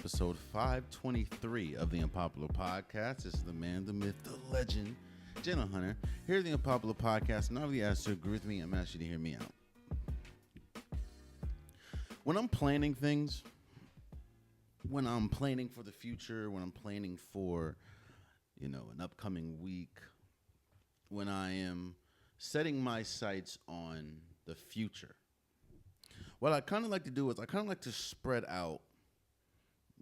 episode 523 of the Unpopular Podcast. This is the man, the myth, the legend, Jalen Hunter. Here at the Unpopular Podcast, and I really ask you to agree with me. I'm asking you to hear me out. When I'm planning things, when I'm planning for the future, when I'm planning for, an upcoming week, when I am setting my sights on the future, what I kind of like to do is I kind of like to spread out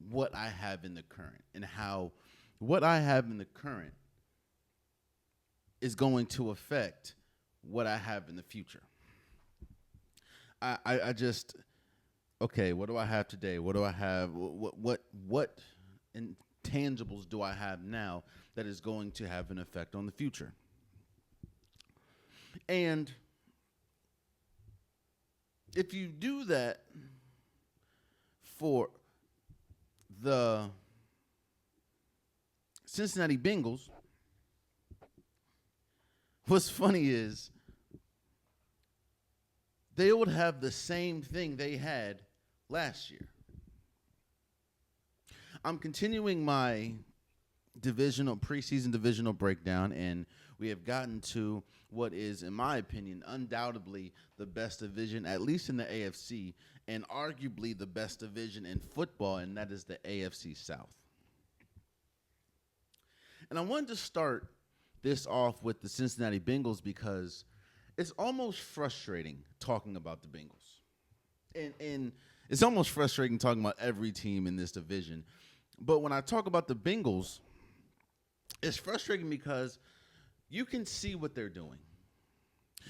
what I have in the current and how what I have in the current is going to affect what I have in the future. I just, okay, what do I have today? What do I have? What intangibles do I have now that is going to have an effect on the future? And if you do that for the Cincinnati Bengals, what's funny is they would have the same thing they had last year. I'm continuing my preseason divisional breakdown, and we have gotten to what is, in my opinion, undoubtedly the best division, at least in the AFC, and arguably the best division in football, and that is the AFC South. And I wanted to start this off with the Cincinnati Bengals because it's almost frustrating talking about the Bengals. And it's almost frustrating talking about every team in this division. But when I talk about the Bengals, it's frustrating because you can see what they're doing.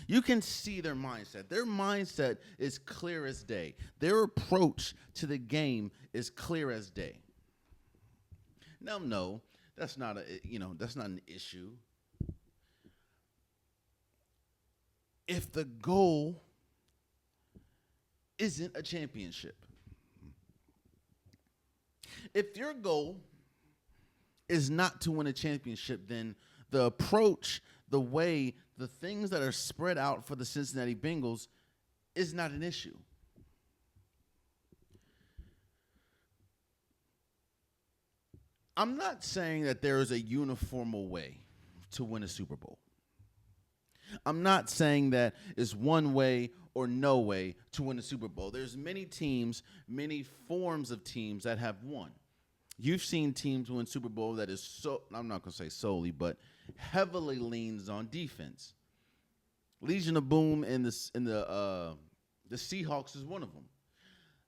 You can see their mindset. Their mindset is clear as day. Their approach to the game is clear as day. Now, no, that's not an issue. If the goal isn't a championship. If your goal is not to win a championship, then the approach, the way, the things that are spread out for the Cincinnati Bengals is not an issue. I'm not saying that there is a uniform way to win a Super Bowl. I'm not saying that it's one way or no way to win a Super Bowl. There's many teams, many forms of teams that have won. You've seen teams win Super Bowl that is I'm not going to say solely, but heavily leans on defense. Legion of Boom in the Seahawks is one of them.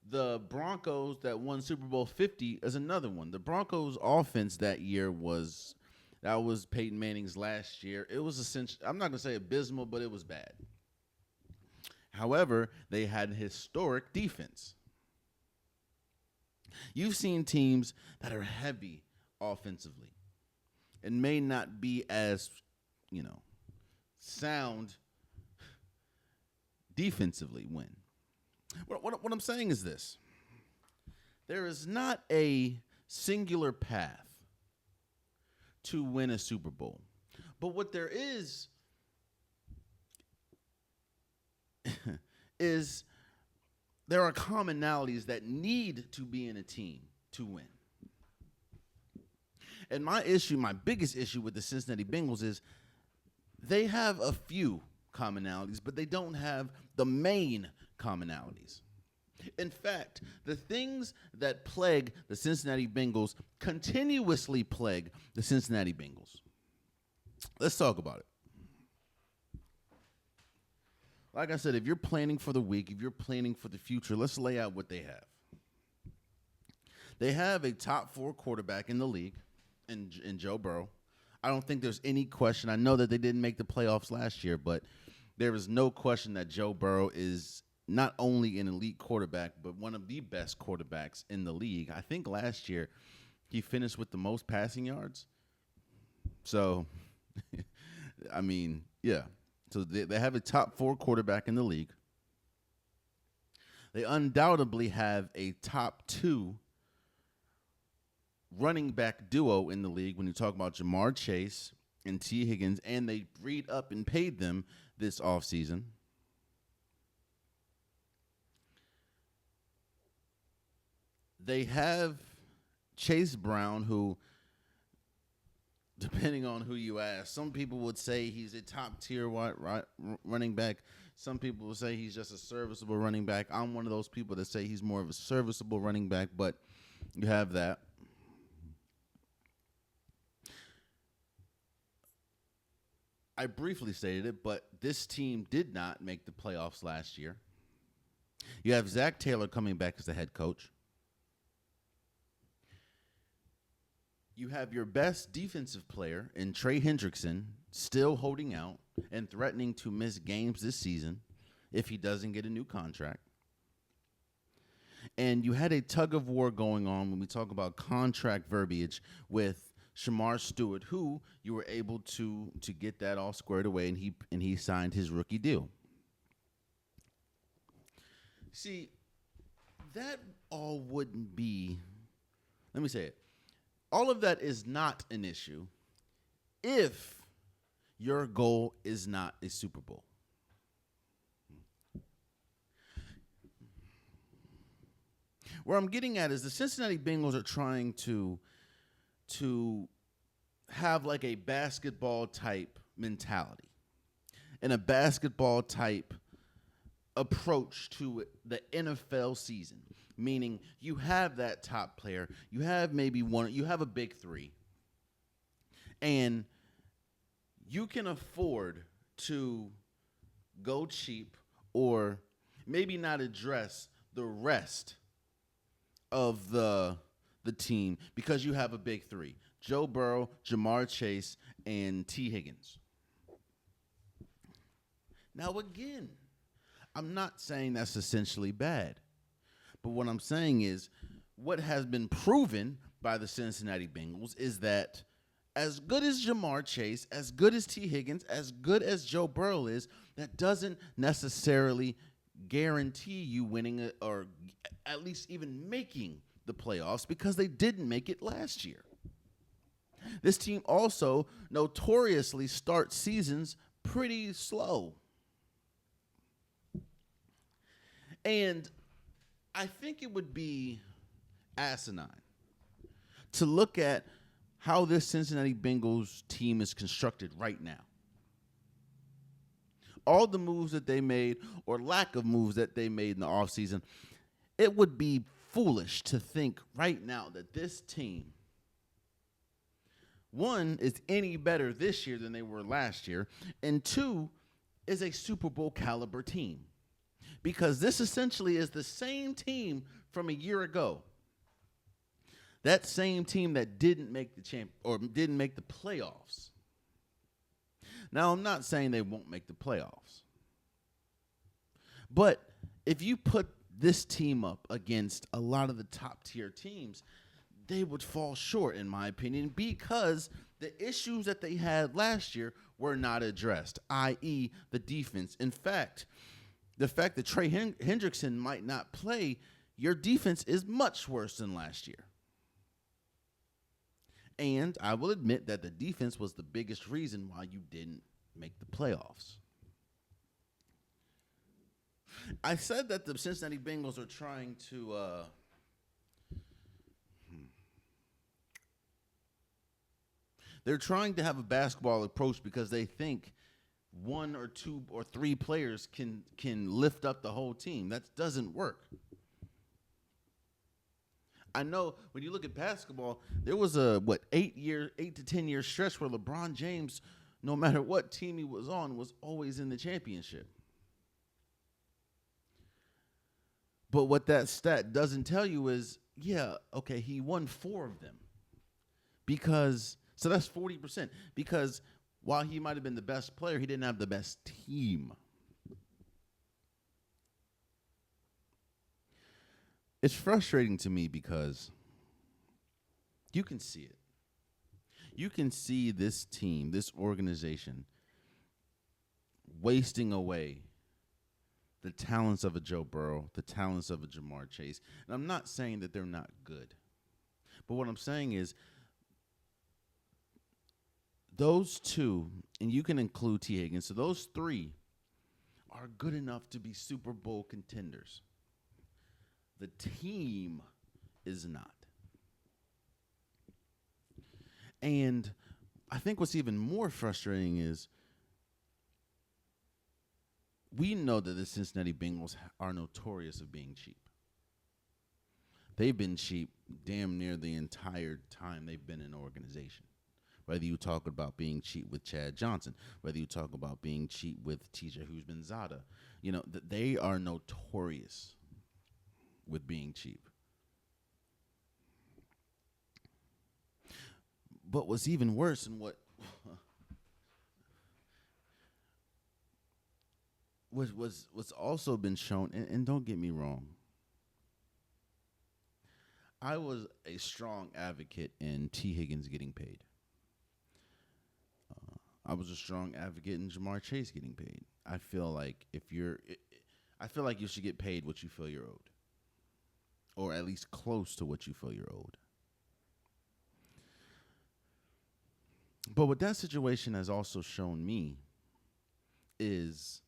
The Broncos that won Super Bowl 50 is another one. The Broncos offense that year was Peyton Manning's last year. It was essentially, I'm not going to say abysmal, but it was bad. However, they had historic defense. You've seen teams that are heavy offensively and may not be as, sound defensively win. What I'm saying is this. There is not a singular path to win a Super Bowl. But what there is there are commonalities that need to be in a team to win. And my biggest issue with the Cincinnati Bengals is they have a few commonalities, but they don't have the main commonalities. In fact, the things that plague the Cincinnati Bengals continuously plague the Cincinnati Bengals. Let's talk about it. Like I said, if you're planning for the week, if you're planning for the future, let's lay out what they have. They have a top 4 quarterback in the league in Joe Burrow. I don't think there's any question. I know that they didn't make the playoffs last year, but there is no question that Joe Burrow is not only an elite quarterback, but one of the best quarterbacks in the league. I think last year he finished with the most passing yards. So, I mean, yeah. So they have a top 4 quarterback in the league. They undoubtedly have a top 2 running back duo in the league when you talk about Jamar Chase and T. Higgins, and they freed up and paid them this offseason. They have Chase Brown, who, depending on who you ask, some people would say he's a top-tier running back. Some people will say he's just a serviceable running back. I'm one of those people that say he's more of a serviceable running back, but you have that. I briefly stated it, but this team did not make the playoffs last year. You have Zach Taylor coming back as the head coach. You have your best defensive player in Trey Hendrickson still holding out and threatening to miss games this season if he doesn't get a new contract. And you had a tug of war going on when we talk about contract verbiage with Shamar Stewart, who you were able to get that all squared away, and he signed his rookie deal. See, that all wouldn't be, let me say it, all of that is not an issue if your goal is not a Super Bowl. Where I'm getting at is the Cincinnati Bengals are trying to have like a basketball type mentality and a basketball type approach to the NFL season, meaning you have that top player, you have maybe one, you have a big three, and you can afford to go cheap or maybe not address the rest of the team because you have a big three: Joe Burrow, Jamar Chase, and T. Higgins. Now, again, I'm not saying that's essentially bad. But what I'm saying is what has been proven by the Cincinnati Bengals is that as good as Jamar Chase, as good as T. Higgins, as good as Joe Burrow is, that doesn't necessarily guarantee you winning or at least even making the playoffs because they didn't make it last year. This team also notoriously starts seasons pretty slow. And I think it would be asinine to look at how this Cincinnati Bengals team is constructed right now. All the moves that they made or lack of moves that they made in the offseason, it would be foolish to think right now that this team, one, is any better this year than they were last year, and two, is a Super Bowl caliber team. Because this essentially is the same team from a year ago. That same team that didn't make didn't make the playoffs. Now, I'm not saying they won't make the playoffs. But if you put this team up against a lot of the top tier teams, they would fall short, in my opinion, because the issues that they had last year were not addressed, i.e. the defense. In fact, the fact that Trey Hendrickson might not play, your defense is much worse than last year. And I will admit that the defense was the biggest reason why you didn't make the playoffs. I said that the Cincinnati Bengals are trying to they're trying to have a basketball approach because they think one or two or three players can lift up the whole team. That doesn't work. I know when you look at basketball, there was a 8 to 10 year stretch where LeBron James, no matter what team he was on, was always in the championship. But what that stat doesn't tell you is, he won 4 of them. So that's 40%. Because while he might have been the best player, he didn't have the best team. It's frustrating to me because you can see it. You can see this team, this organization, wasting away the talents of a Joe Burrow, the talents of a Jamar Chase. And I'm not saying that they're not good. But what I'm saying is those two, and you can include T. Higgins, so those 3 are good enough to be Super Bowl contenders. The team is not. And I think what's even more frustrating is we know that the Cincinnati Bengals are notorious of being cheap. They've been cheap damn near the entire time they've been in the organization. Whether you talk about being cheap with Chad Johnson, whether you talk about being cheap with TJ Hughes-Benzada, they are notorious with being cheap. But what's even worse and what's also been shown, and don't get me wrong, I was a strong advocate in T. Higgins getting paid. I was a strong advocate in Jamar Chase getting paid. I feel like you should get paid what you feel you're owed, or at least close to what you feel you're owed. But what that situation has also shown me is,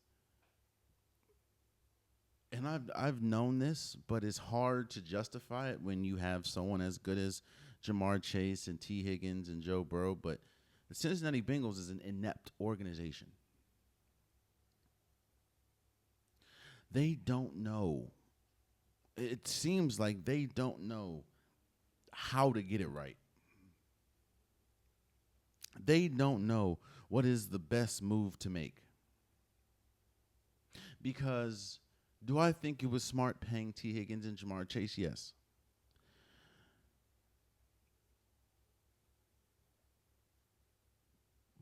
and I've known this, but it's hard to justify it when you have someone as good as Jamar Chase and T. Higgins and Joe Burrow, but the Cincinnati Bengals is an inept organization. They don't know. It seems like they don't know how to get it right. They don't know what is the best move to make. Because do I think it was smart paying T. Higgins and Jamar Chase? Yes.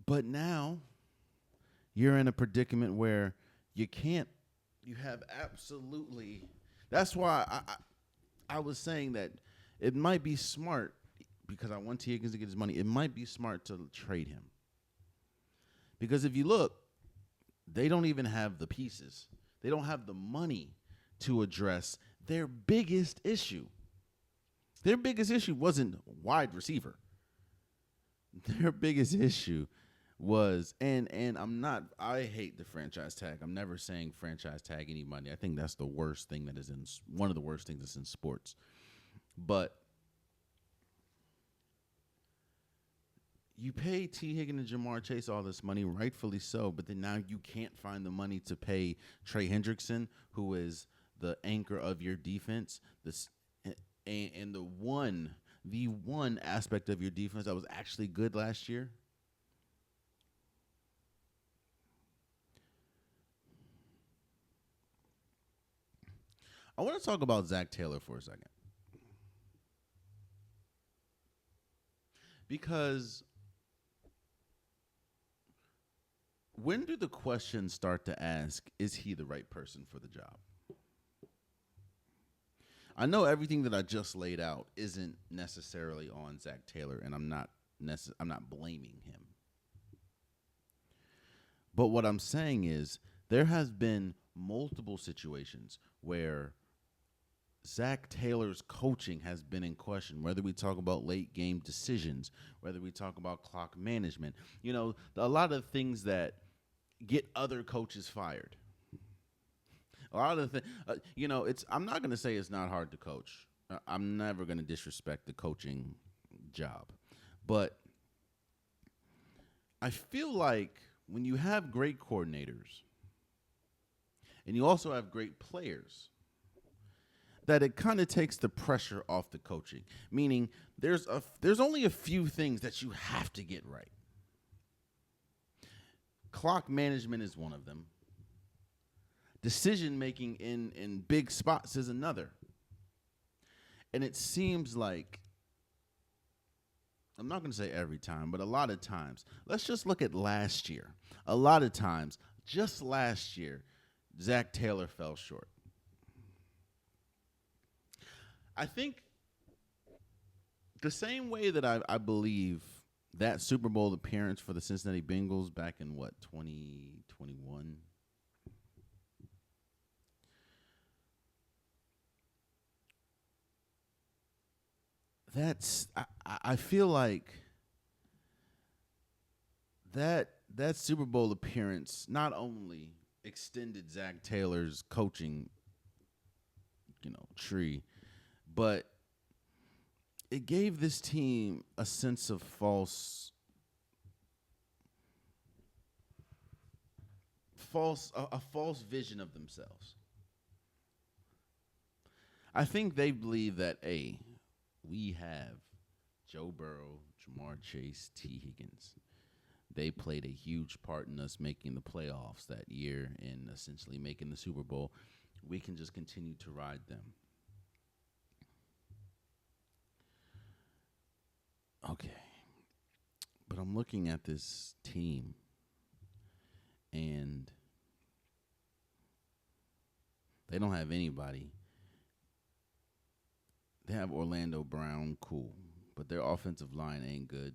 But now you're in a predicament where you have absolutely. That's why I was saying that it might be smart, because I want T. Higgins to get his money. It might be smart to trade him. Because if you look, they don't even have the pieces. They don't have the money to address their biggest issue. Their biggest issue wasn't wide receiver. Their biggest issue was, and I hate the franchise tag. I'm never saying franchise tag anybody. I think that's the worst thing that is one of the worst things that's in sports. But you pay T. Higgins and Jamar Chase all this money, rightfully so, but then now you can't find the money to pay Trey Hendrickson, who is the anchor of your defense, and the one aspect of your defense that was actually good last year. I want to talk about Zach Taylor for a second. Because when do the questions start to ask, is he the right person for the job? I know everything that I just laid out isn't necessarily on Zach Taylor, and I'm not blaming him. But what I'm saying is there has been multiple situations where Zach Taylor's coaching has been in question, whether we talk about late game decisions, whether we talk about clock management, a lot of things that get other coaches fired. A lot of things, I'm not going to say it's not hard to coach. I'm never going to disrespect the coaching job. But I feel like when you have great coordinators and you also have great players, that it kind of takes the pressure off the coaching. Meaning there's only a few things that you have to get right. Clock management is one of them. Decision making in big spots is another. And it seems like, I'm not going to say every time, but a lot of times, let's just look at last year. A lot of times, just last year, Zach Taylor fell short. I think the same way that I believe that Super Bowl appearance for the Cincinnati Bengals back in 2021, I feel like that Super Bowl appearance not only extended Zach Taylor's coaching, tree, but it gave this team a sense of a false vision of themselves. I think they believe that we have Joe Burrow, Jamar Chase, T. Higgins. They played a huge part in us making the playoffs that year and essentially making the Super Bowl. We can just continue to ride them. Okay. But I'm looking at this team, and they don't have anybody. They have Orlando Brown, cool, but their offensive line ain't good.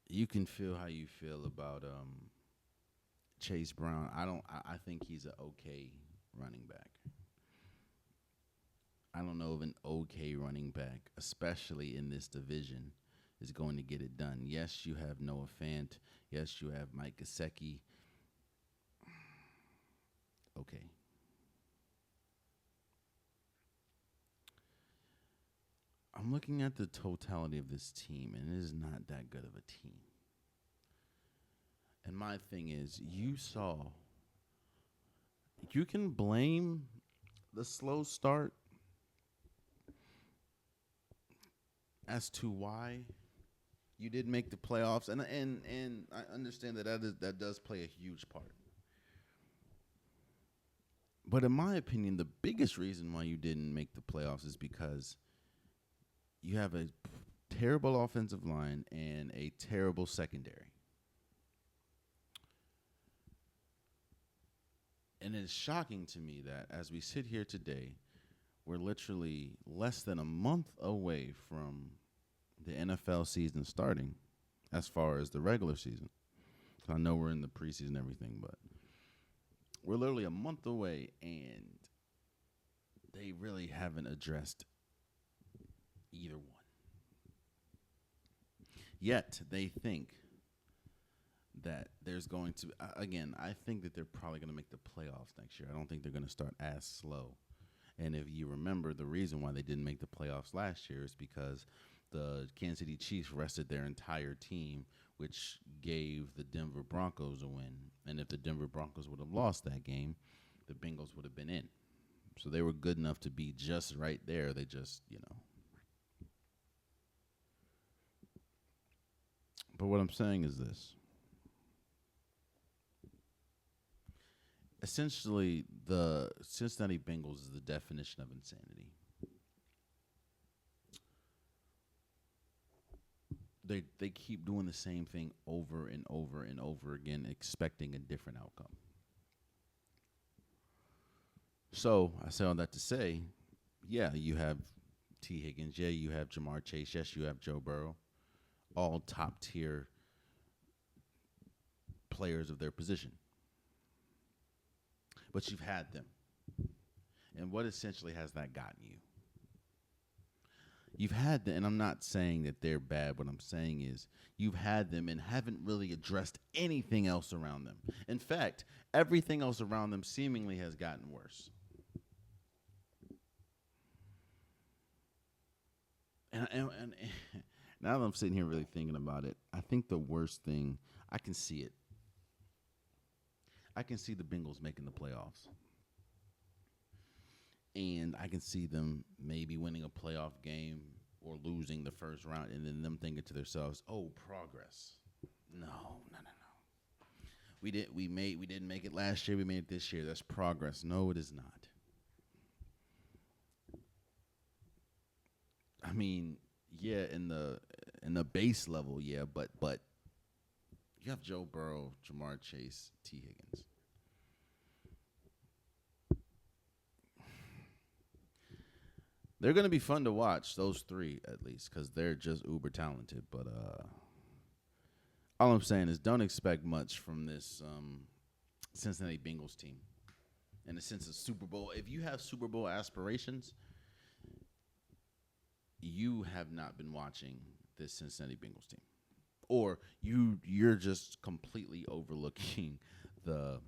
You can feel how you feel about Chase Brown. I think he's an okay running back. I don't know if an okay running back, especially in this division, is going to get it done. Yes, you have Noah Fant. Yes, you have Mike Gesicki. Okay. I'm looking at the totality of this team, and it is not that good of a team. And my thing is, you can blame the slow start as to why you did make the playoffs, and I understand that does play a huge part. But in my opinion, the biggest reason why you didn't make the playoffs is because you have a terrible offensive line and a terrible secondary. And it's shocking to me that as we sit here today, we're literally less than a month away from the NFL season starting as far as the regular season. I know we're in the preseason and everything, but we're literally a month away, and they really haven't addressed either one. Yet they think that there's going to, again, I think that they're probably going to make the playoffs next year. I don't think they're going to start as slow. And if you remember, the reason why they didn't make the playoffs last year is because the Kansas City Chiefs rested their entire team, which gave the Denver Broncos a win. And if the Denver Broncos would have lost that game, the Bengals would have been in. So they were good enough to be just right there. They just, But what I'm saying is this. Essentially, the Cincinnati Bengals is the definition of insanity. They keep doing the same thing over and over and over again, expecting a different outcome. So I say all that to say, yeah, you have T. Higgins. Yeah, you have Jamar Chase. Yes, you have Joe Burrow. All top-tier players of their position. But you've had them. And what essentially has that gotten you? You've had them, and I'm not saying that they're bad. What I'm saying is you've had them and haven't really addressed anything else around them. In fact, everything else around them seemingly has gotten worse. And now that I'm sitting here really thinking about it, I think the worst thing, I can see it. I can see the Bengals making the playoffs. And I can see them maybe winning a playoff game or losing the first round, and then them thinking to themselves, "Oh, progress." No. We didn't make it last year. We made it this year. That's progress. No, it is not. I mean, yeah, in the base level, yeah, but you have Joe Burrow, Jamar Chase, T. Higgins. They're going to be fun to watch, those three at least, because they're just uber talented. But all I'm saying is don't expect much from this Cincinnati Bengals team in the sense of Super Bowl. If you have Super Bowl aspirations, you have not been watching this Cincinnati Bengals team. Or you're just completely overlooking the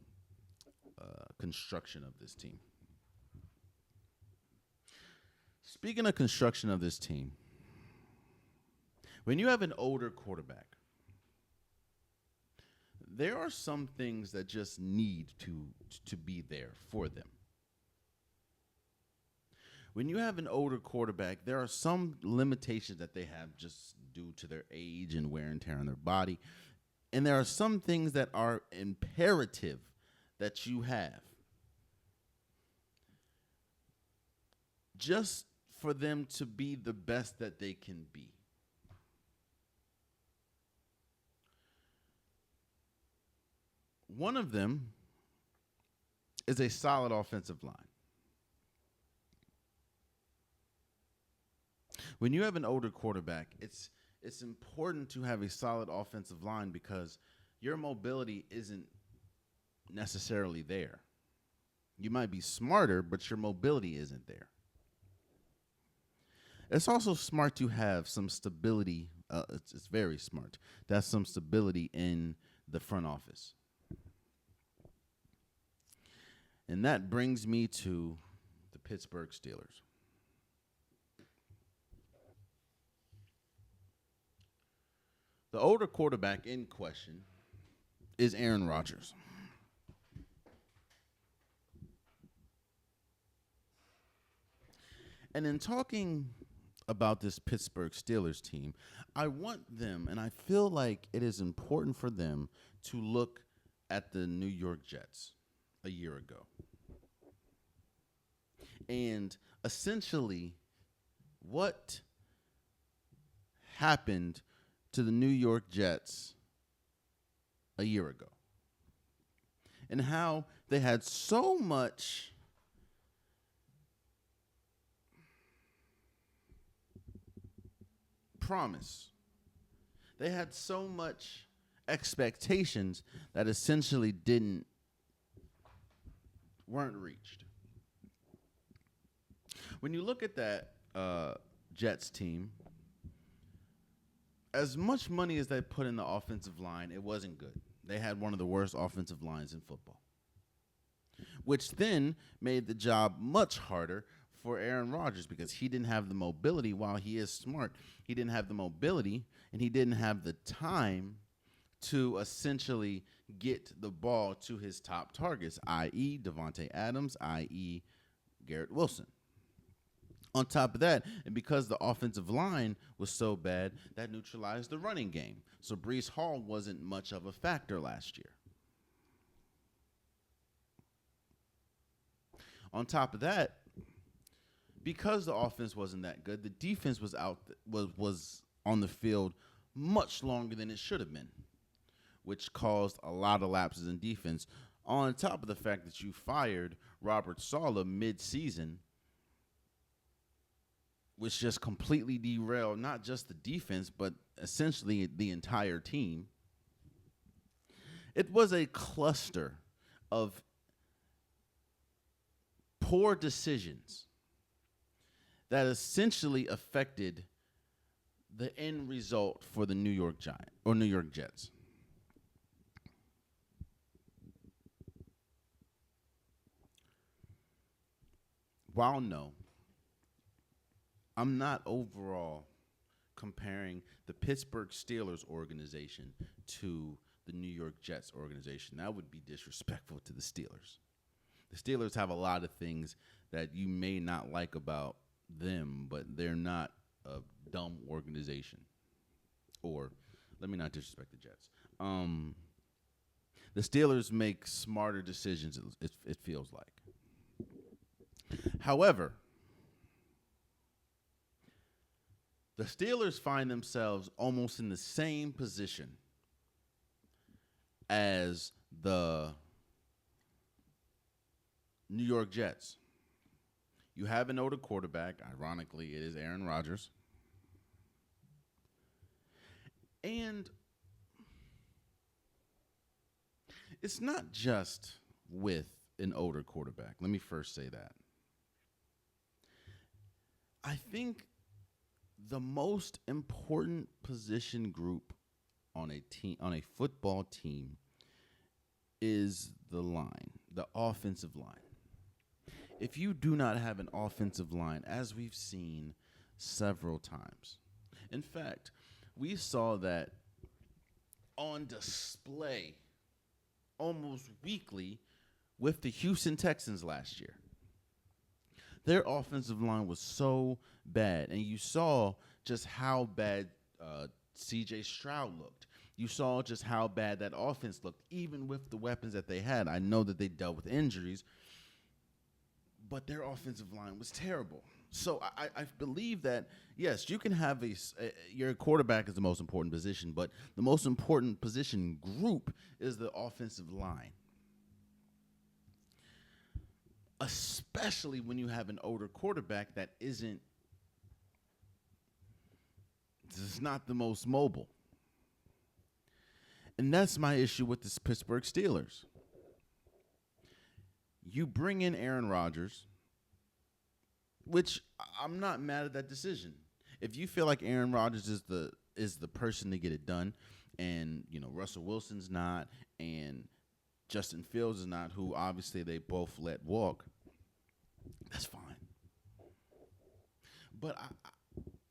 construction of this team. Speaking of construction of this team, when you have an older quarterback, there are some things that just need to be there for them. When you have an older quarterback, there are some limitations that they have just due to their age and wear and tear on their body. And there are some things that are imperative that you have just for them to be the best that they can be. One of them is a solid offensive line. When you have an older quarterback, it's important to have a solid offensive line because your mobility isn't necessarily there. You might be smarter, but your mobility isn't there. It's also smart to have some stability. It's very smart to have some stability in the front office. And that brings me to the Pittsburgh Steelers. The older quarterback in question is Aaron Rodgers. And in talking about this Pittsburgh Steelers team, I want them, and I feel like it is important for them to look at the New York Jets a year ago. And essentially, what happened to the New York Jets a year ago, and how they had so much promise. They had so much expectations that essentially weren't reached. When you look at that Jets team, as much money as they put in the offensive line, it wasn't good. They had one of the worst offensive lines in football, which then made the job much harder for Aaron Rodgers because he didn't have the mobility. While he is smart, he didn't have the mobility, and he didn't have the time to essentially get the ball to his top targets, i.e. Devontae Adams, i.e. Garrett Wilson. On top of that, and because the offensive line was so bad, that neutralized the running game. So Breece Hall wasn't much of a factor last year. On top of that, because the offense wasn't that good, the defense was on the field much longer than it should have been, which caused a lot of lapses in defense. On top of the fact that you fired Robert Saleh mid-season, which just completely derailed not just the defense, but essentially the entire team. It was a cluster of poor decisions that essentially affected the end result for the New York Jets. While no, I'm not overall comparing the Pittsburgh Steelers organization to the New York Jets organization. That would be disrespectful to the Steelers. The Steelers have a lot of things that you may not like about them, but they're not a dumb organization. Or let me not disrespect the Jets. The Steelers make smarter decisions, it feels like. However, the Steelers find themselves almost in the same position as the New York Jets. You have an older quarterback. Ironically, it is Aaron Rodgers. And it's not just with an older quarterback. Let me first say that. I think the most important position group on a football team is the line, the offensive line. if you do not have an offensive line, as we've seen several times, in fact, we saw that on display almost weekly with the Houston Texans last year. Their offensive line was so bad, and you saw just how bad C.J. Stroud looked. You saw just how bad that offense looked, even with the weapons that they had. I know that they dealt with injuries, but their offensive line was terrible. So I believe that, yes, you can have your quarterback is the most important position, but the most important position group is the offensive line. Especially when you have an older quarterback that is not the most mobile. And that's my issue with the Pittsburgh Steelers. You bring in Aaron Rodgers, which I'm not mad at that decision. If you feel like Aaron Rodgers is the person to get it done, and Russell Wilson's not, and Justin Fields is not, who obviously they both let walk, that's fine. But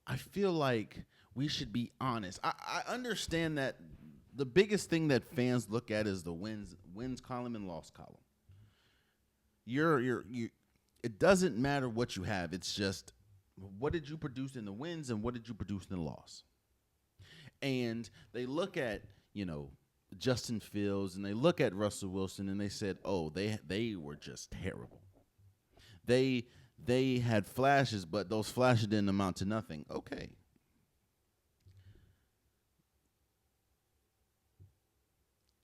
I feel like we should be honest. I understand that the biggest thing that fans look at is the wins column and loss column. It doesn't matter what you have. It's just, what did you produce in the wins and what did you produce in the loss? And they look at, Justin Fields, and they look at Russell Wilson, and they said, oh, they were just terrible. They had flashes, but those flashes didn't amount to nothing. Okay.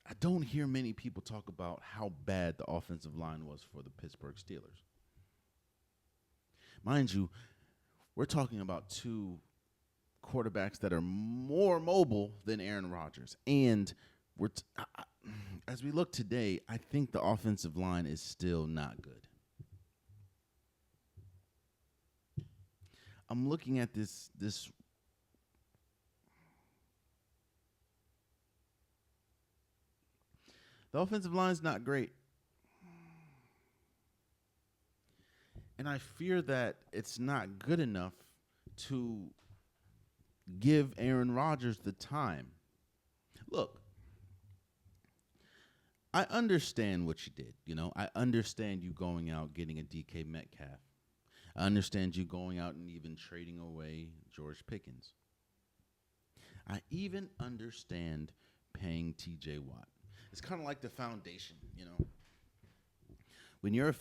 I don't hear many people talk about how bad the offensive line was for the Pittsburgh Steelers. Mind you, we're talking about two quarterbacks that are more mobile than Aaron Rodgers. And as we look today, I think the offensive line is still not good. I'm looking at this the offensive line is not great. And I fear that it's not good enough to give Aaron Rodgers the time. Look, I understand what you did. I understand you going out getting a DK Metcalf. I understand you going out and even trading away George Pickens. I even understand paying T.J. Watt. It's kind of like the foundation, When you're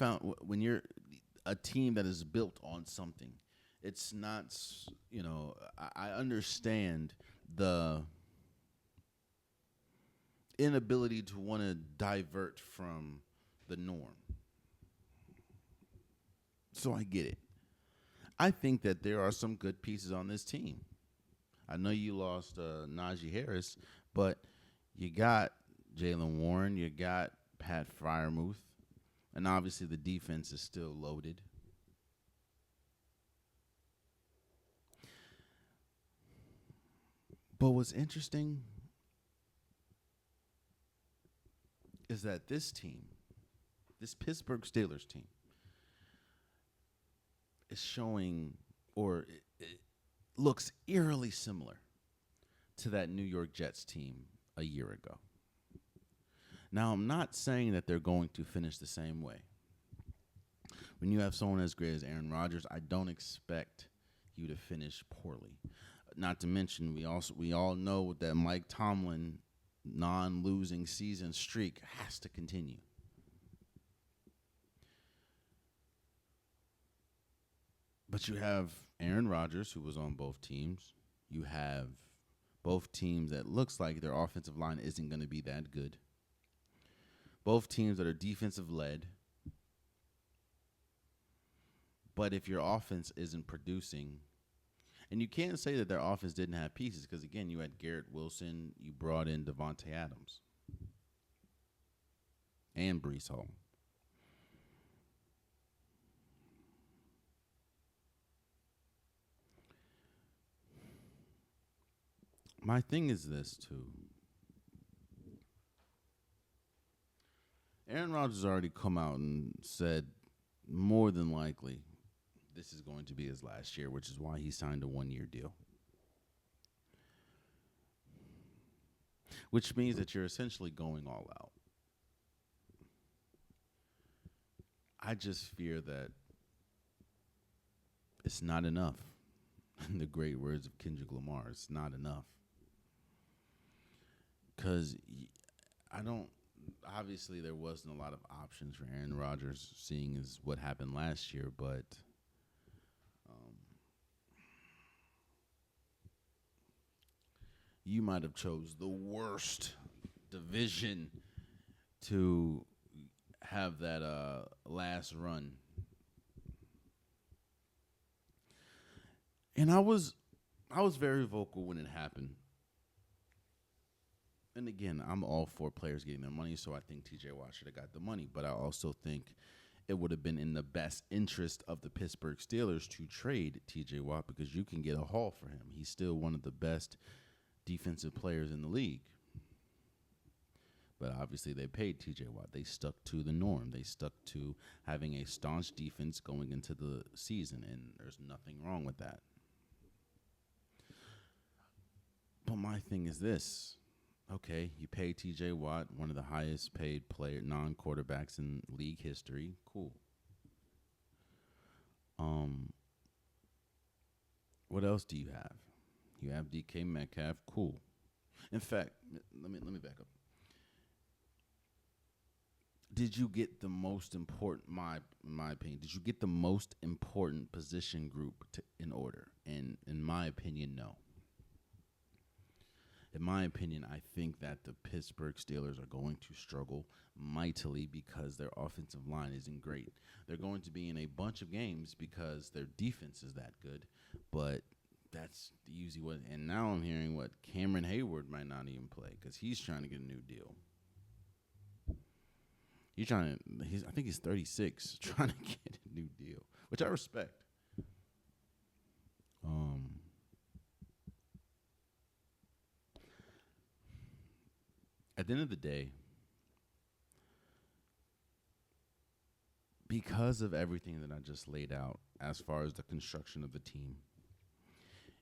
a team that is built on something, it's not, I understand the inability to want to divert from the norm. So I get it. I think that there are some good pieces on this team. I know you lost Najee Harris, but you got Jaylen Warren, you got Pat Freiermuth, and obviously the defense is still loaded. But what's interesting is that this team, this Pittsburgh Steelers team, is showing, or it looks eerily similar to that New York Jets team a year ago. Now, I'm not saying that they're going to finish the same way. When you have someone as great as Aaron Rodgers, I don't expect you to finish poorly. Not to mention, we all know that Mike Tomlin non-losing season streak has to continue. But you have Aaron Rodgers, who was on both teams. You have both teams that looks like their offensive line isn't going to be that good. Both teams that are defensive-led. But if your offense isn't producing, and you can't say that their offense didn't have pieces, because, again, you had Garrett Wilson, you brought in Devontae Adams, and Breece Hall. My thing is this, too. Aaron Rodgers already come out and said more than likely, this is going to be his last year, which is why he signed a 1-year deal. Which means that you're essentially going all out. I just fear that it's not enough. In the great words of Kendrick Lamar, it's not enough. Because obviously there wasn't a lot of options for Aaron Rodgers, seeing as what happened last year, but you might have chose the worst division to have that last run. And I was very vocal when it happened. And again, I'm all for players getting their money, so I think TJ Watt should have got the money. But I also think it would have been in the best interest of the Pittsburgh Steelers to trade TJ Watt because you can get a haul for him. He's still one of the best defensive players in the league. But obviously they paid TJ Watt. They stuck to the norm. They stuck to having a staunch defense going into the season, and there's nothing wrong with that. But my thing is this. Okay, you pay TJ Watt, one of the highest paid non-quarterbacks in league history. Cool. What else do you have? You have DK Metcalf. Cool. In fact, let me back up. Did you get the most important, in my opinion, did you get the most important position group in order? And in my opinion, no. In my opinion, I think that the Pittsburgh Steelers are going to struggle mightily because their offensive line isn't great. They're going to be in a bunch of games because their defense is that good, but that's the easy one. And now I'm hearing Cameron Hayward might not even play because he's trying to get a new deal. I think he's 36, trying to get a new deal, which I respect. At the end of the day, because of everything that I just laid out as far as the construction of the team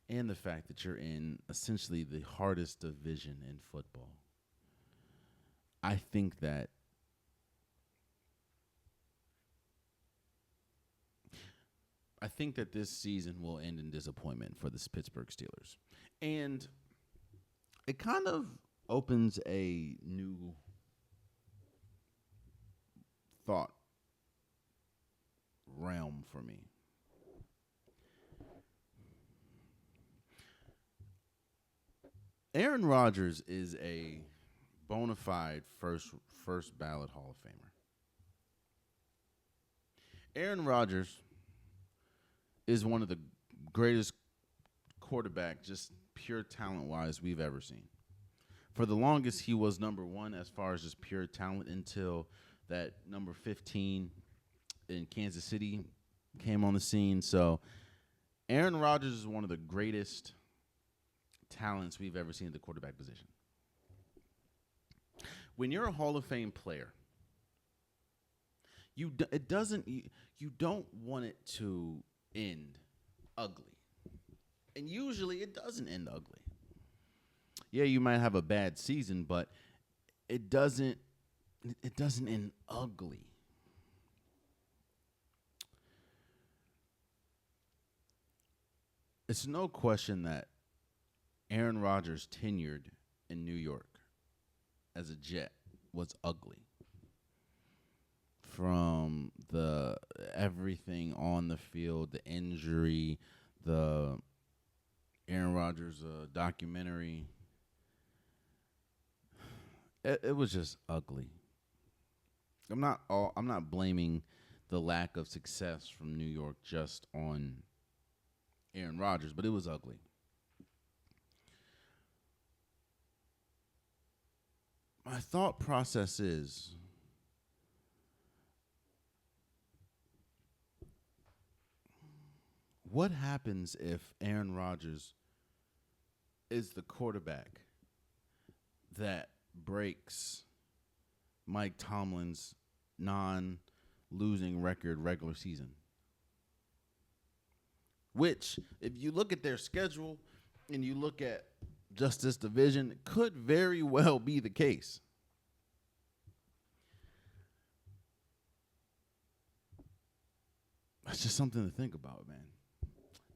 and the fact that you're in essentially the hardest division in football, I think that this season will end in disappointment for the Pittsburgh Steelers. And it kind of opens a new thought realm for me. Aaron Rodgers is a bona fide first ballot Hall of Famer. Aaron Rodgers is one of the greatest quarterback, just pure talent-wise, we've ever seen. For the longest, he was number one as far as just pure talent until that number 15 in Kansas City came on the scene. So Aaron Rodgers is one of the greatest talents we've ever seen at the quarterback position. When you're a Hall of Fame player, you don't want it to end ugly. And usually it doesn't end ugly. Yeah, you might have a bad season, but it doesn't end ugly. It's no question that Aaron Rodgers' tenured in New York as a Jet was ugly. From the everything on the field, the injury, the Aaron Rodgers documentary, it was just ugly. I'm not blaming the lack of success from New York just on Aaron Rodgers, but it was ugly. My thought process is, what happens if Aaron Rodgers is the quarterback that breaks Mike Tomlin's losing record regular season. Which, if you look at their schedule and you look at just this division, it could very well be the case. That's just something to think about, man.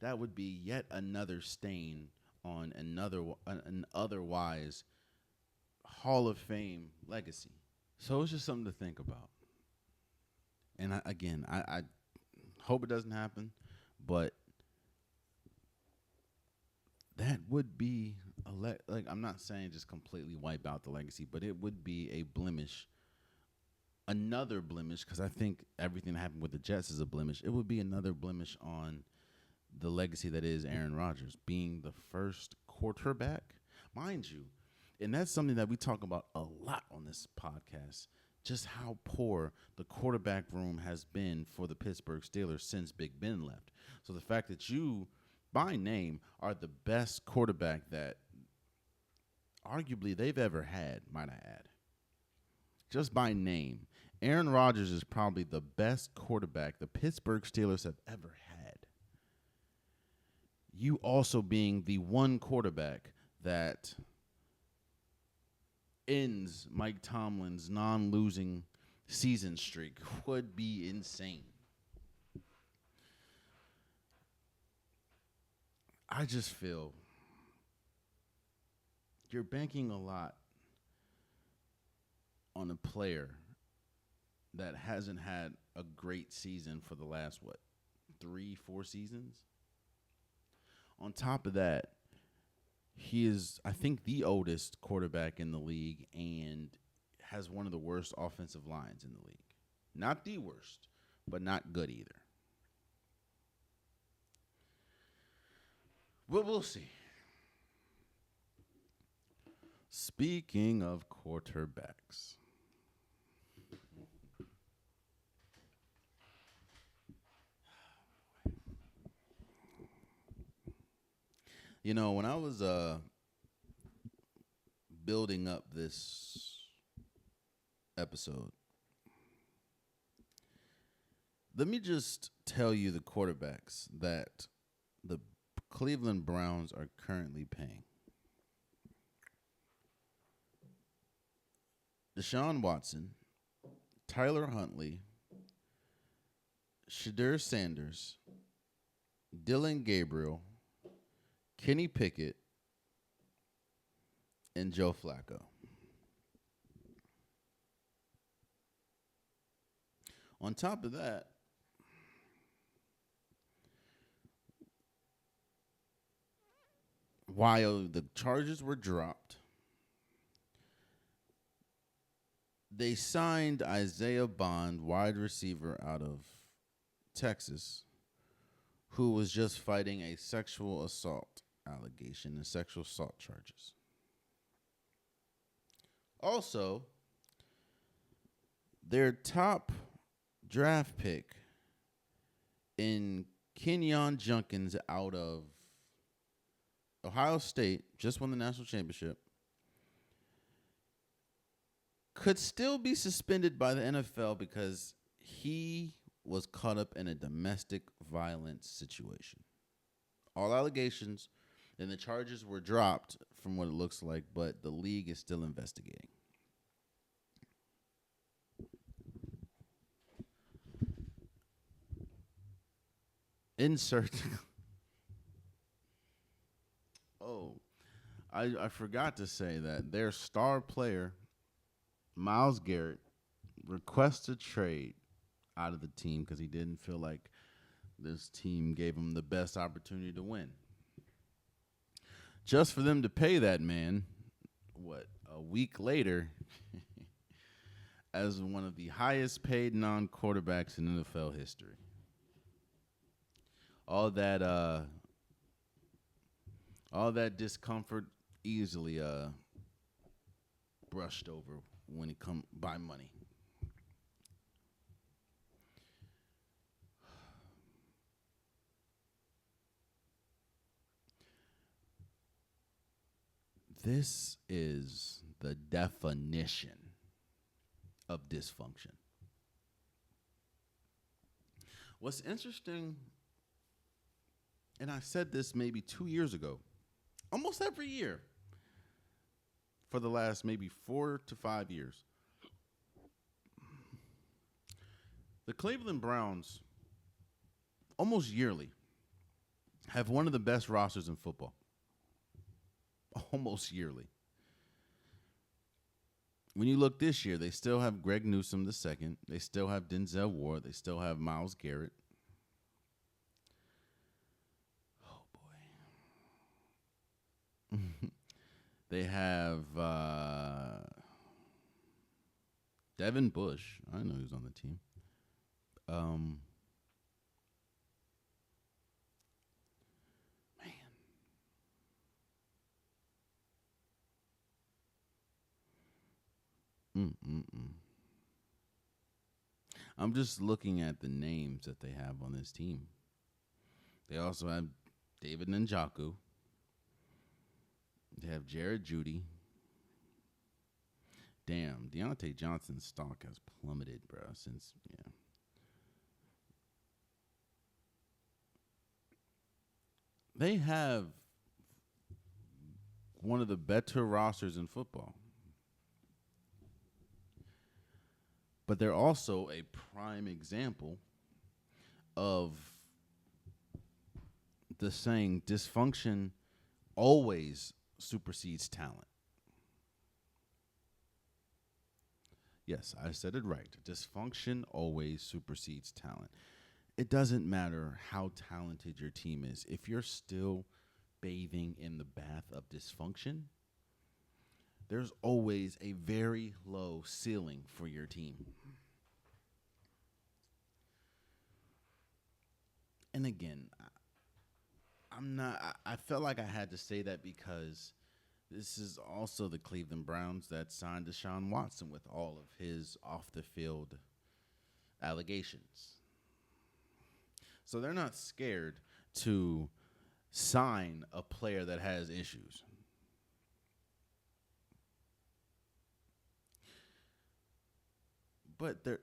That would be yet another stain on an otherwise Hall of Fame legacy. So it's just something to think about. And I hope it doesn't happen, but that would be like, I'm not saying just completely wipe out the legacy, but it would be a blemish, another blemish, because I think everything that happened with the Jets is a blemish. It would be another blemish on the legacy that is Aaron Rodgers being the first quarterback, mind you. And that's something that we talk about a lot on this podcast, just how poor the quarterback room has been for the Pittsburgh Steelers since Big Ben left. So the fact that you, by name, are the best quarterback that arguably they've ever had, might I add. Just by name, Aaron Rodgers is probably the best quarterback the Pittsburgh Steelers have ever had. You also being the one quarterback that ends Mike Tomlin's non-losing season streak would be insane. I just feel you're banking a lot on a player that hasn't had a great season for the last, 3-4 seasons? On top of that, he is, I think, the oldest quarterback in the league and has one of the worst offensive lines in the league. Not the worst, but not good either. But we'll see. Speaking of quarterbacks, you know, when I was building up this episode, let me just tell you the quarterbacks that the Cleveland Browns are currently paying. Deshaun Watson, Tyler Huntley, Shadur Sanders, Dylan Gabriel, Kenny Pickett, and Joe Flacco. On top of that, while the charges were dropped, they signed Isaiah Bond, wide receiver out of Texas, who was just fighting a sexual assault allegation and sexual assault charges. Also, their top draft pick in Kenyon Jenkins out of Ohio State, just won the national championship, could still be suspended by the NFL because he was caught up in a domestic violence situation. All allegations, and the charges were dropped from what it looks like, but the league is still investigating. I forgot to say that their star player, Myles Garrett, requested trade out of the team because he didn't feel like this team gave him the best opportunity to win. Just for them to pay that man, a week later, as one of the highest paid non-quarterbacks in NFL history. All that discomfort easily brushed over when it come by money. This is the definition of dysfunction. What's interesting, and I said this maybe 2 years ago, almost every year for the last maybe 4 to 5 years, the Cleveland Browns almost yearly have one of the best rosters in football. Almost yearly. When you look this year, they still have Greg Newsome II. They still have Denzel Ward. They still have Myles Garrett. Oh, boy. They have Devin Bush. I know he was on the team. I'm just looking at the names that they have on this team. They also have David Njoku. They have Jared Judy. Damn, Deontay Johnson's stock has plummeted, bro, since, yeah. They have one of the better rosters in football. But they're also a prime example of the saying, dysfunction always supersedes talent. Yes, I said it right. Dysfunction always supersedes talent. It doesn't matter how talented your team is. If you're still bathing in the bath of dysfunction, there's always a very low ceiling for your team. And again, I felt like I had to say that because this is also the Cleveland Browns that signed Deshaun Watson with all of his off-the-field allegations. So they're not scared to sign a player that has issues. But they're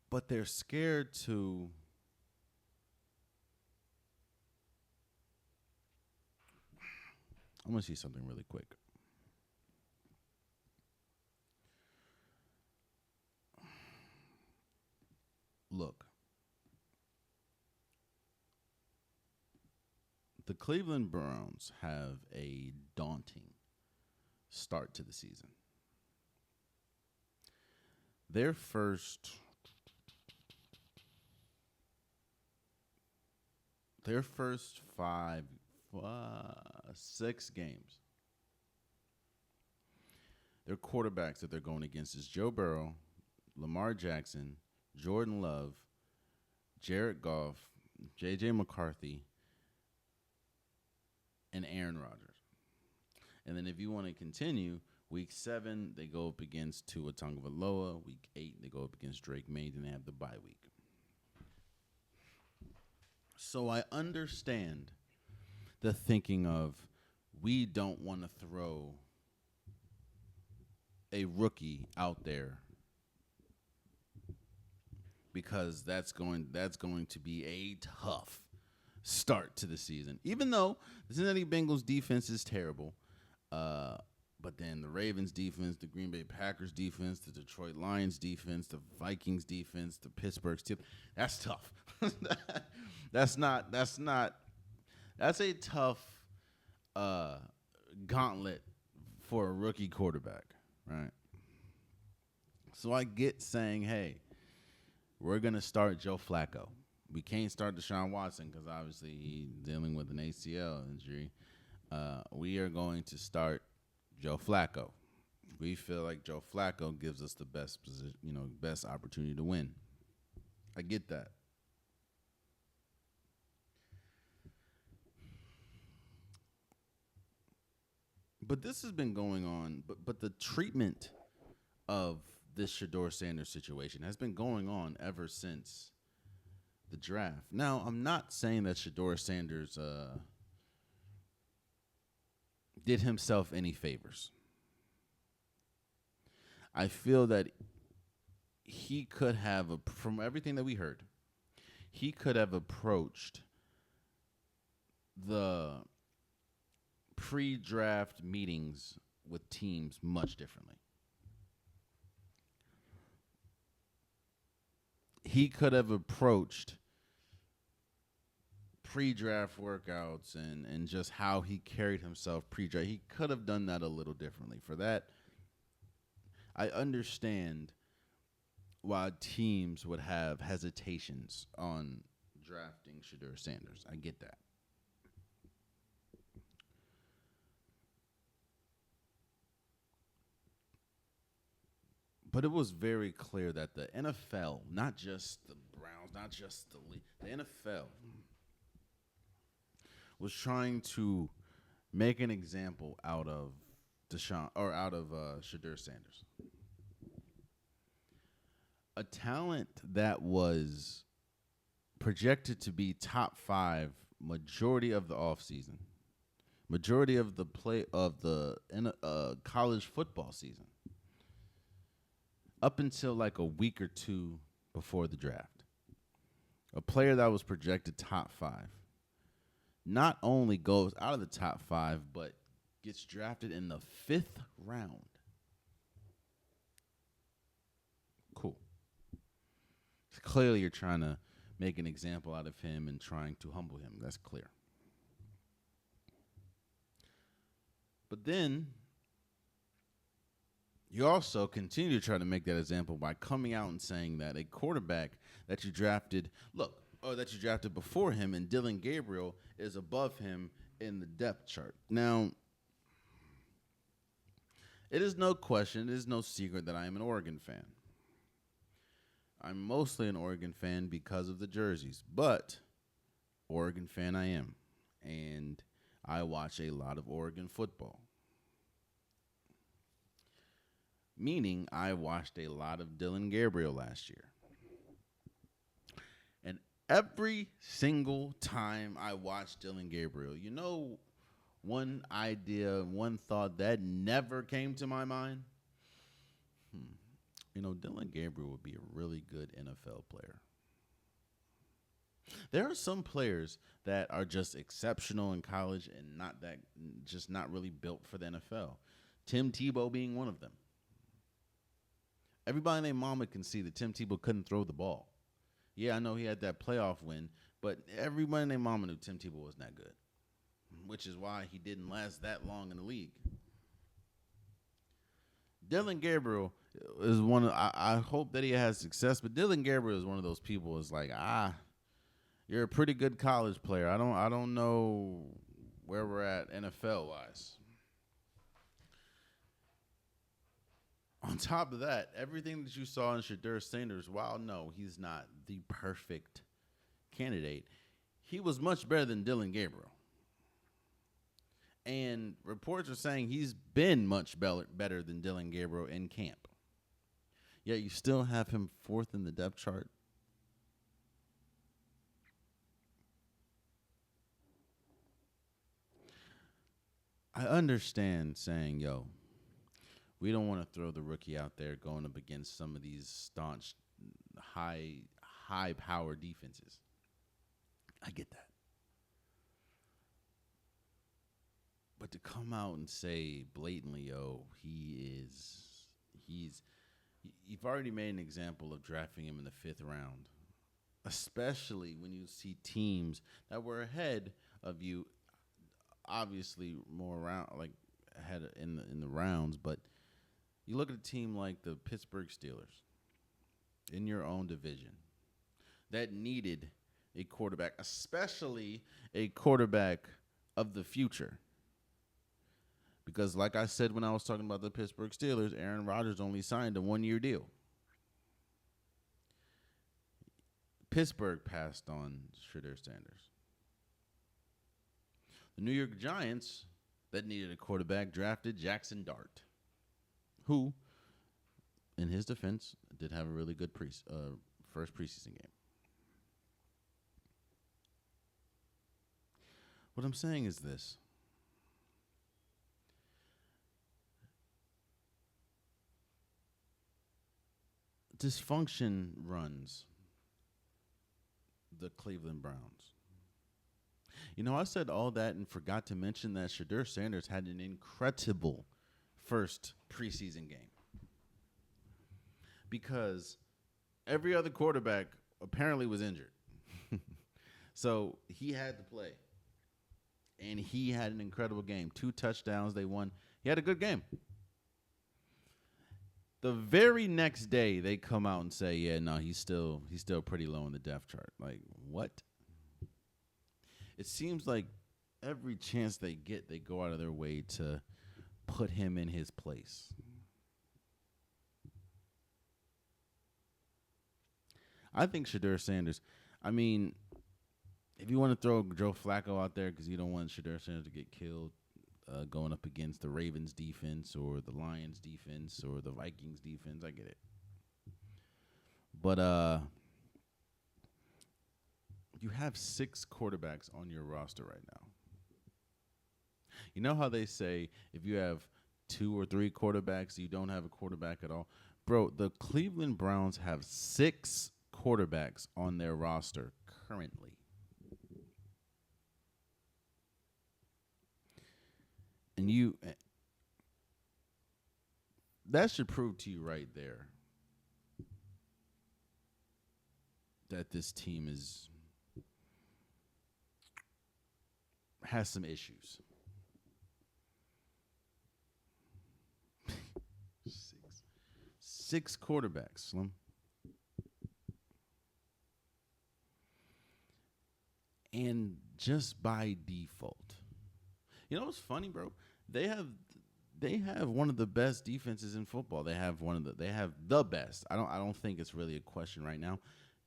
but they're scared to I'm going to see something really quick. Look. The Cleveland Browns have a daunting start to the season. Their first 6 games, their quarterbacks that they're going against is Joe Burrow, Lamar Jackson, Jordan Love, Jared Goff, J.J. McCarthy, and Aaron Rodgers. And then if you want to continue, week 7, they go up against Tua Tagovailoa. Week 8, they go up against Drake May. Then they have the bye week. So I understand the thinking of we don't want to throw a rookie out there because that's going to be a tough start to the season. Even though the Cincinnati Bengals defense is terrible, but then the Ravens defense, the Green Bay Packers defense, the Detroit Lions defense, the Vikings defense, the Pittsburgh Steelers, that's tough. That's a tough gauntlet for a rookie quarterback, right? So I get saying, hey, we're going to start Joe Flacco. We can't start Deshaun Watson because obviously he's dealing with an ACL injury. We are going to start Joe Flacco. We feel like Joe Flacco gives us the best position, best opportunity to win. I get that. But this has been going on, but the treatment of this Shedeur Sanders situation has been going on ever since the draft. Now, I'm not saying that Shedeur Sanders did himself any favors. I feel that he could have, from everything that we heard, he could have approached the pre-draft meetings with teams much differently. He could have approached pre-draft workouts and just how he carried himself pre-draft. He could have done that a little differently. For that, I understand why teams would have hesitations on drafting Shedeur Sanders. I get that. But it was very clear that the NFL, not just the Browns, not just the league, the NFL was trying to make an example out of Shedeur Sanders. A talent that was projected to be top 5 majority of the offseason, majority of the play of the college football season, up until like a week or two before the draft. A player that was projected top 5 not only goes out of the top 5, but gets drafted in the 5th round. Cool. Clearly, you're trying to make an example out of him and trying to humble him. That's clear. But then you also continue to try to make that example by coming out and saying that a quarterback that you drafted, that you drafted before him, and Dylan Gabriel is above him in the depth chart. Now, it is no question, it is no secret that I am an Oregon fan. I'm mostly an Oregon fan because of the jerseys, but Oregon fan I am, and I watch a lot of Oregon football. Meaning I watched a lot of Dylan Gabriel last year. And every single time I watched Dylan Gabriel, one idea, one thought that never came to my mind? Dylan Gabriel would be a really good NFL player. There are some players that are just exceptional in college and not really built for the NFL. Tim Tebow being one of them. Everybody and their mama can see that Tim Tebow couldn't throw the ball. Yeah, I know he had that playoff win, but everybody and their mama knew Tim Tebow wasn't that good, which is why he didn't last that long in the league. Dylan Gabriel is one of, I hope that he has success, but Dylan Gabriel is one of those people is like, you're a pretty good college player. I don't know where we're at NFL wise. On top of that, everything that you saw in Shedeur Sanders, while no, he's not the perfect candidate, he was much better than Dylan Gabriel. And reports are saying he's been much better than Dylan Gabriel in camp. Yet you still have him 4th in the depth chart. I understand saying, we don't want to throw the rookie out there going up against some of these staunch, high power defenses. I get that. But to come out and say blatantly, you've already made an example of drafting him in the 5th round, especially when you see teams that were ahead of you, obviously more around, like ahead in the rounds, but you look at a team like the Pittsburgh Steelers in your own division that needed a quarterback, especially a quarterback of the future. Because like I said when I was talking about the Pittsburgh Steelers, Aaron Rodgers only signed a 1-year deal. Pittsburgh passed on Shedeur Sanders. The New York Giants, that needed a quarterback, drafted Jackson Dart, who, in his defense, did have a really good first preseason game. What I'm saying is this. dysfunction runs the Cleveland Browns. I said all that and forgot to mention that Shedeur Sanders had an incredible first preseason game. Because every other quarterback apparently was injured. So he had to play. And he had an incredible game. 2 touchdowns, they won. He had a good game. The very next day, they come out and say, yeah, no, he's still pretty low in the depth chart. Like, what? It seems like every chance they get, they go out of their way to put him in his place. I think Shedeur Sanders, if you want to throw Joe Flacco out there because you don't want Shedeur Sanders to get killed going up against the Ravens defense or the Lions defense or the Vikings defense, I get it. But you have 6 quarterbacks on your roster right now. You know how they say if you have 2 or 3 quarterbacks, you don't have a quarterback at all? Bro, the Cleveland Browns have 6 quarterbacks on their roster currently. And that should prove to you right there that this team has some issues. 6 quarterbacks, Slim. And just by default. You know what's funny, bro? They have one of the best defenses in football. They have the best. I don't think it's really a question right now.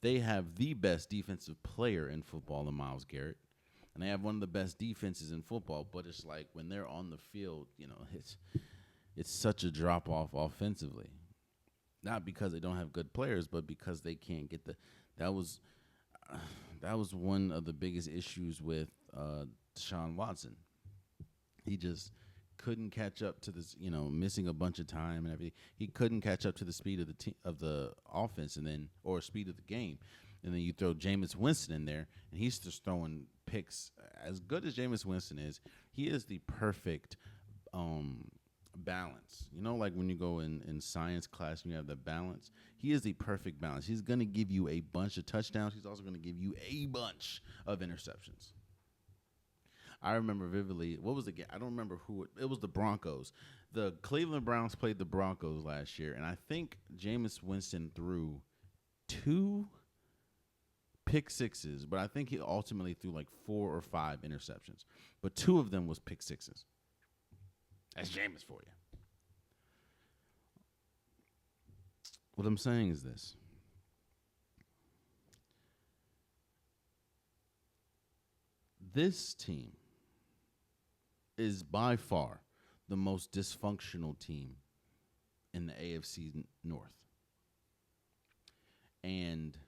They have the best defensive player in football in Myles Garrett. And they have one of the best defenses in football, but it's like when they're on the field, it's such a drop off offensively. Not because they don't have good players, but because they can't get that was one of the biggest issues with Deshaun Watson. He just couldn't catch up to this, missing a bunch of time and everything. He couldn't catch up to the speed of the offense or speed of the game. And then you throw Jameis Winston in there, and he's just throwing picks. As good as Jameis Winston is, he is the perfect balance. Like when you go in science class and you have the balance, he is the perfect balance. He's going to give you a bunch of touchdowns. He's also going to give you a bunch of interceptions. I remember vividly, what was the game? I don't remember who it was. The Broncos. The Cleveland Browns played the Broncos last year, and I think Jameis Winston threw 2 pick sixes, but I think he ultimately threw like 4 or 5 interceptions. But 2 of them was pick sixes. That's Jameis for you. What I'm saying is this. This team is by far the most dysfunctional team in the AFC North. And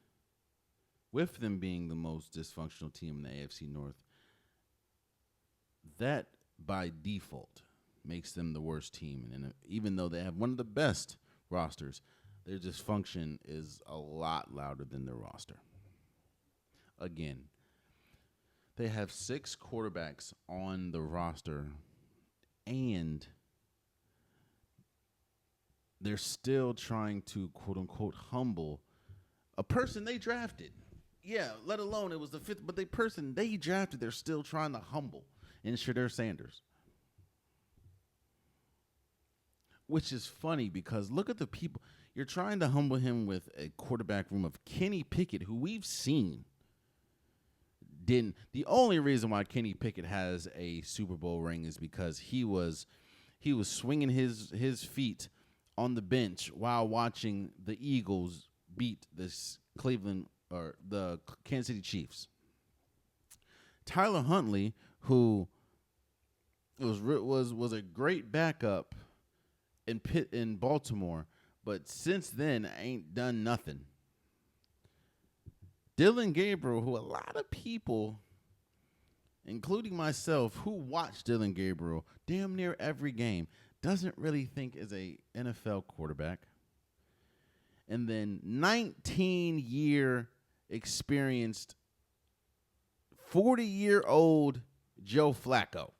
with them being the most dysfunctional team in the AFC North, that by default makes them the worst team. And even though they have one of the best rosters, their dysfunction is a lot louder than their roster. Again, they have 6 quarterbacks on the roster, and they're still trying to, quote-unquote, humble a person they drafted. Yeah, let alone it was the 5th, but the person they drafted, they're still trying to humble in Shedeur Sanders. Which is funny because look at the people. You're trying to humble him with a quarterback room of Kenny Pickett, who we've seen didn't. The only reason why Kenny Pickett has a Super Bowl ring is because he was swinging his feet on the bench while watching the Eagles beat this Cleveland or the Kansas City Chiefs. Tyler Huntley, who was a great backup in Baltimore, but since then ain't done nothing. Dillon Gabriel, who a lot of people, including myself, who watch Dillon Gabriel damn near every game, doesn't really think is a NFL quarterback. and then 19-year experienced 40-year-old Joe Flacco,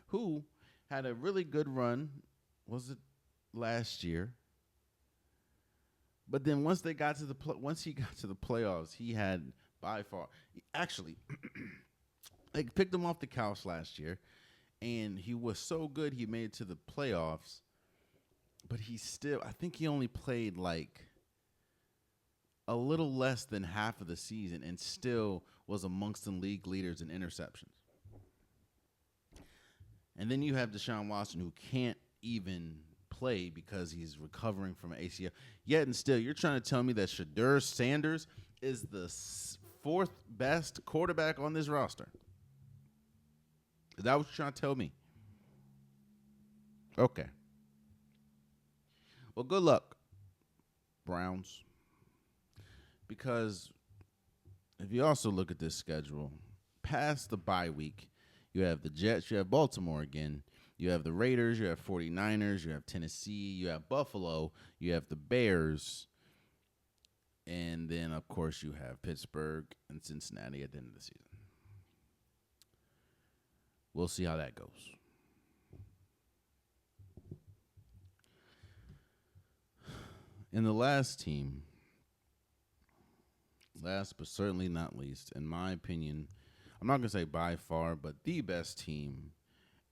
who had a really good run, was it last year? But then once he got to the playoffs, he had by far actually they picked him off the couch last year, and he was so good he made it to the playoffs. But I think he only played like a little less than half of the season and still was amongst the league leaders in interceptions. And then you have Deshaun Watson, who can't even play because he's recovering from an ACL. Yet and still, you're trying to tell me that Shedeur Sanders is the fourth best quarterback on this roster? Is that what you're trying to tell me? Okay. Well, good luck, Browns. Because if you also look at this schedule, past the bye week, you have the Jets, you have Baltimore again, you have the Raiders, you have 49ers, you have Tennessee, you have Buffalo, you have the Bears, and then, of course, you have Pittsburgh and Cincinnati at the end of the season. We'll see how that goes. And the last team, last but certainly not least, in my opinion, I'm not going to say by far, but the best team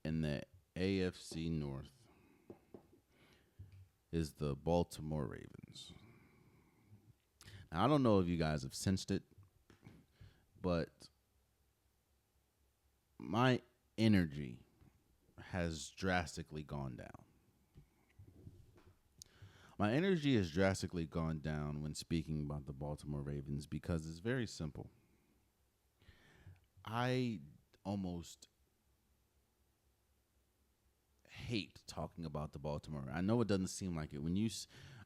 in the AFC North is the Baltimore Ravens. Now, I don't know if you guys have sensed it, but my energy has drastically gone down. My energy has drastically gone down when speaking about the Baltimore Ravens because it's very simple. I almost hate talking about the Baltimore. I know it doesn't seem like it.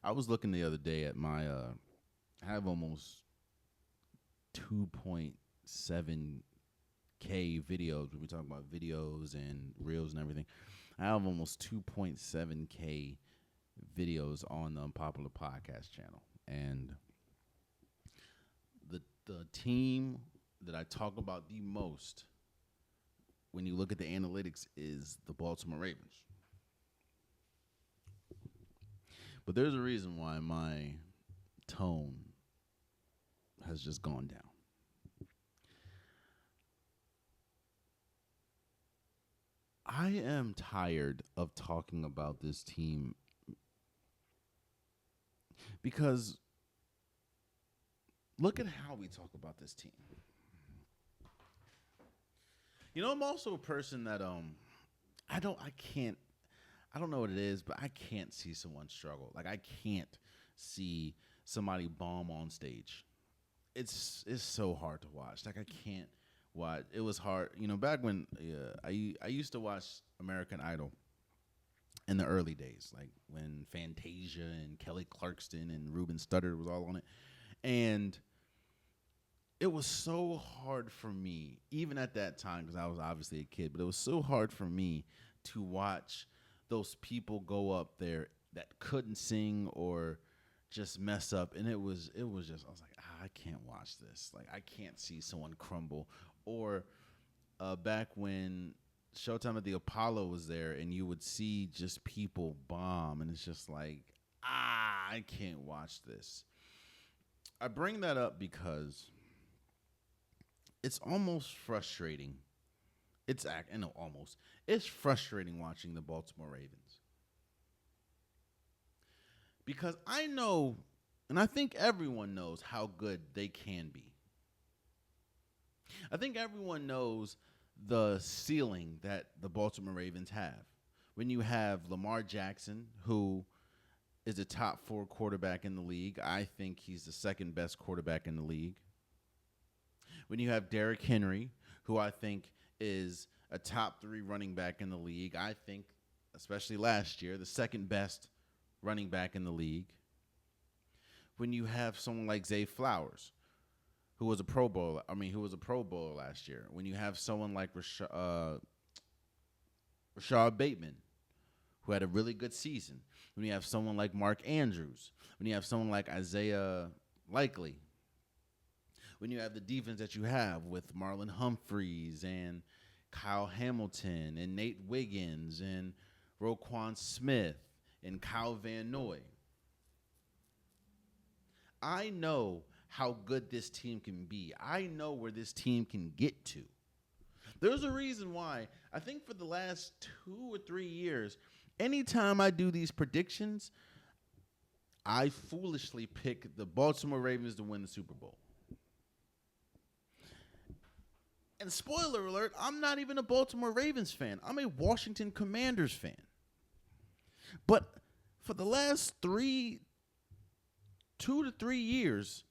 I was looking the other day at my, I have almost 2.7K videos. When we talk about videos and reels and everything, I have almost 2.7K videos on the Unpopular podcast channel. And the team that I talk about the most when you look at the analytics is the Baltimore Ravens. But there's a reason why my tone has just gone down. I am tired of talking about this team because look at how we talk about this team. You know, I'm also a person that I don't know what it is, but I can't see someone struggle. Like, I can't see somebody bomb on stage. It's so hard to watch. Like, I can't watch. It was hard. You know, back when I used to watch American Idol in the early days, like when Fantasia and Kelly Clarkson and Ruben Studdard was all on it. And it was so hard for me, even at that time, because I was obviously a kid, but it was so hard for me to watch those people go up there that couldn't sing or just mess up. And it was just, I was like, I can't watch this. Like, I can't see someone crumble. Or back when Showtime at the Apollo was there and you would see just people bomb, and it's just like, I can't watch this. I bring that up because it's almost frustrating. It's frustrating watching the Baltimore Ravens. Because I know, and I think everyone knows how good they can be. I think everyone knows the ceiling that the Baltimore Ravens have. When you have Lamar Jackson, who is a top 4 quarterback in the league, I think he's the second best quarterback in the league. When you have Derrick Henry, who I think is a top 3 running back in the league, I think, especially last year, the second best running back in the league. When you have someone like Zay Flowers, who was a Pro Bowler last year. When you have someone like Rashad Bateman, who had a really good season, when you have someone like Mark Andrews, when you have someone like Isaiah Likely, when you have the defense that you have with Marlon Humphreys and Kyle Hamilton and Nate Wiggins and Roquan Smith and Kyle Van Noy. I know how good this team can be. I know where this team can get to. There's a reason why I think for the last 2 or 3 years, anytime I do these predictions, I foolishly pick the Baltimore Ravens to win the Super Bowl. And spoiler alert, I'm not even a Baltimore Ravens fan. I'm a Washington Commanders fan. But for the last 2 to 3 years,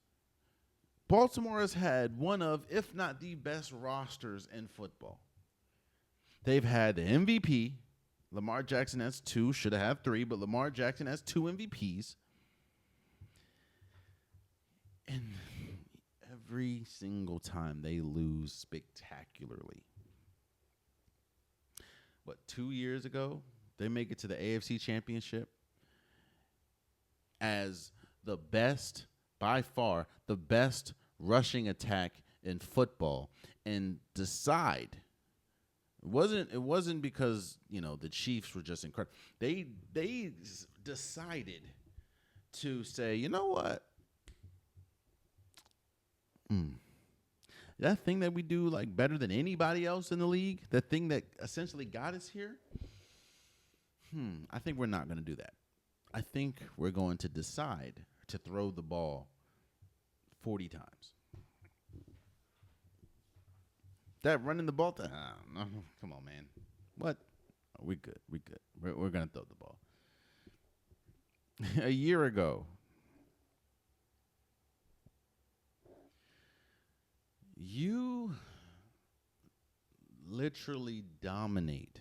Baltimore has had one of, if not the best rosters in football. They've had the MVP. Lamar Jackson has 2, should have had 3, but Lamar Jackson has 2 MVPs. And every single time they lose spectacularly. 2 years ago, they make it to the AFC Championship as the best, by far, the best rushing attack in football, and decide. It wasn't because, the Chiefs were just incredible. They decided to say, you know what? That thing that we do better than anybody else in the league, that thing that essentially got us here, I think we're not going to do that. I think we're going to decide to throw the ball 40 times. That running the ball, no, come on, man. What? Oh, we good. We're going to throw the ball. A year ago, you literally dominate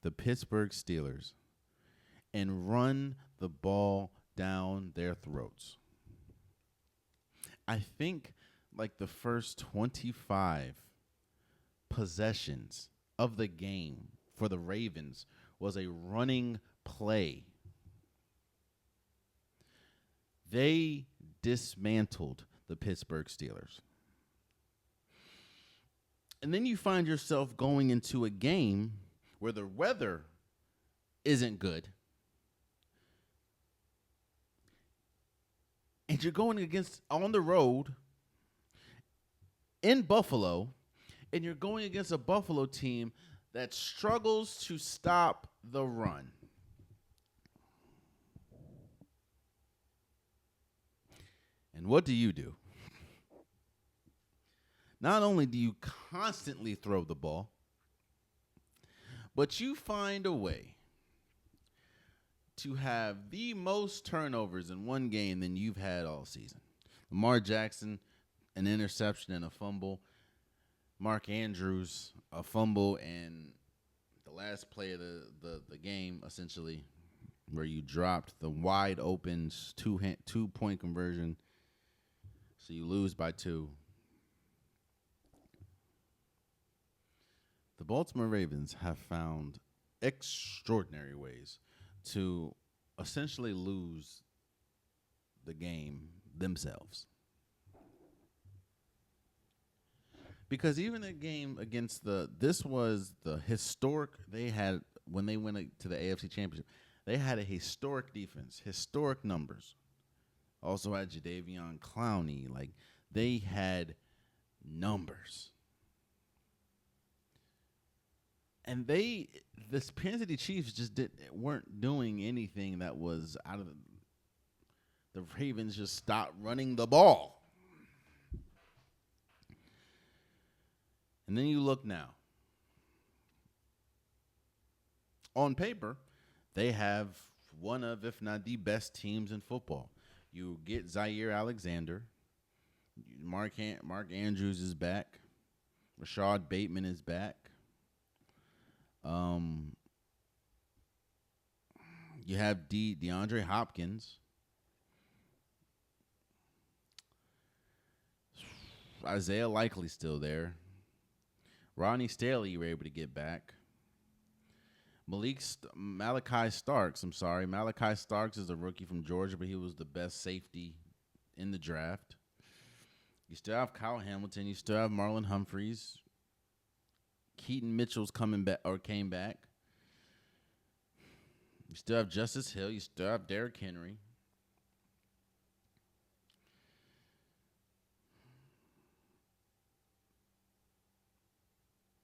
the Pittsburgh Steelers and run the ball down their throats. I think the first 25 possessions of the game for the Ravens was a running play. They dismantled the Pittsburgh Steelers. And then you find yourself going into a game where the weather isn't good. And you're going against on the road in Buffalo, and you're going against a Buffalo team that struggles to stop the run. And what do? Not only do you constantly throw the ball, but you find a way to have the most turnovers in one game than you've had all season. Lamar Jackson, an interception and a fumble. Mark Andrews, a fumble, and the last play of the game, essentially, where you dropped the wide open 2-point conversion, so you lose by 2. The Baltimore Ravens have found extraordinary ways to essentially lose the game themselves. Because even a game against this was the historic, they had, when they went to the AFC Championship, they had a historic defense, historic numbers. Also had Jadeveon Clowney. They had numbers. And the Kansas City Chiefs just weren't doing anything that was out of the Ravens just stopped running the ball. And then you look now. On paper, they have one of, if not the best teams in football. You get Zaire Alexander. Mark Andrews is back. Rashad Bateman is back. You have DeAndre Hopkins. Isaiah Likely still there. Ronnie Staley you were able to get back. Malachi Starks. I'm sorry, Malachi Starks is a rookie from Georgia, but he was the best safety in the draft. You still have Kyle Hamilton. You still have Marlon Humphreys. Keaton Mitchell's coming back or came back. You still have Justice Hill. You still have Derrick Henry.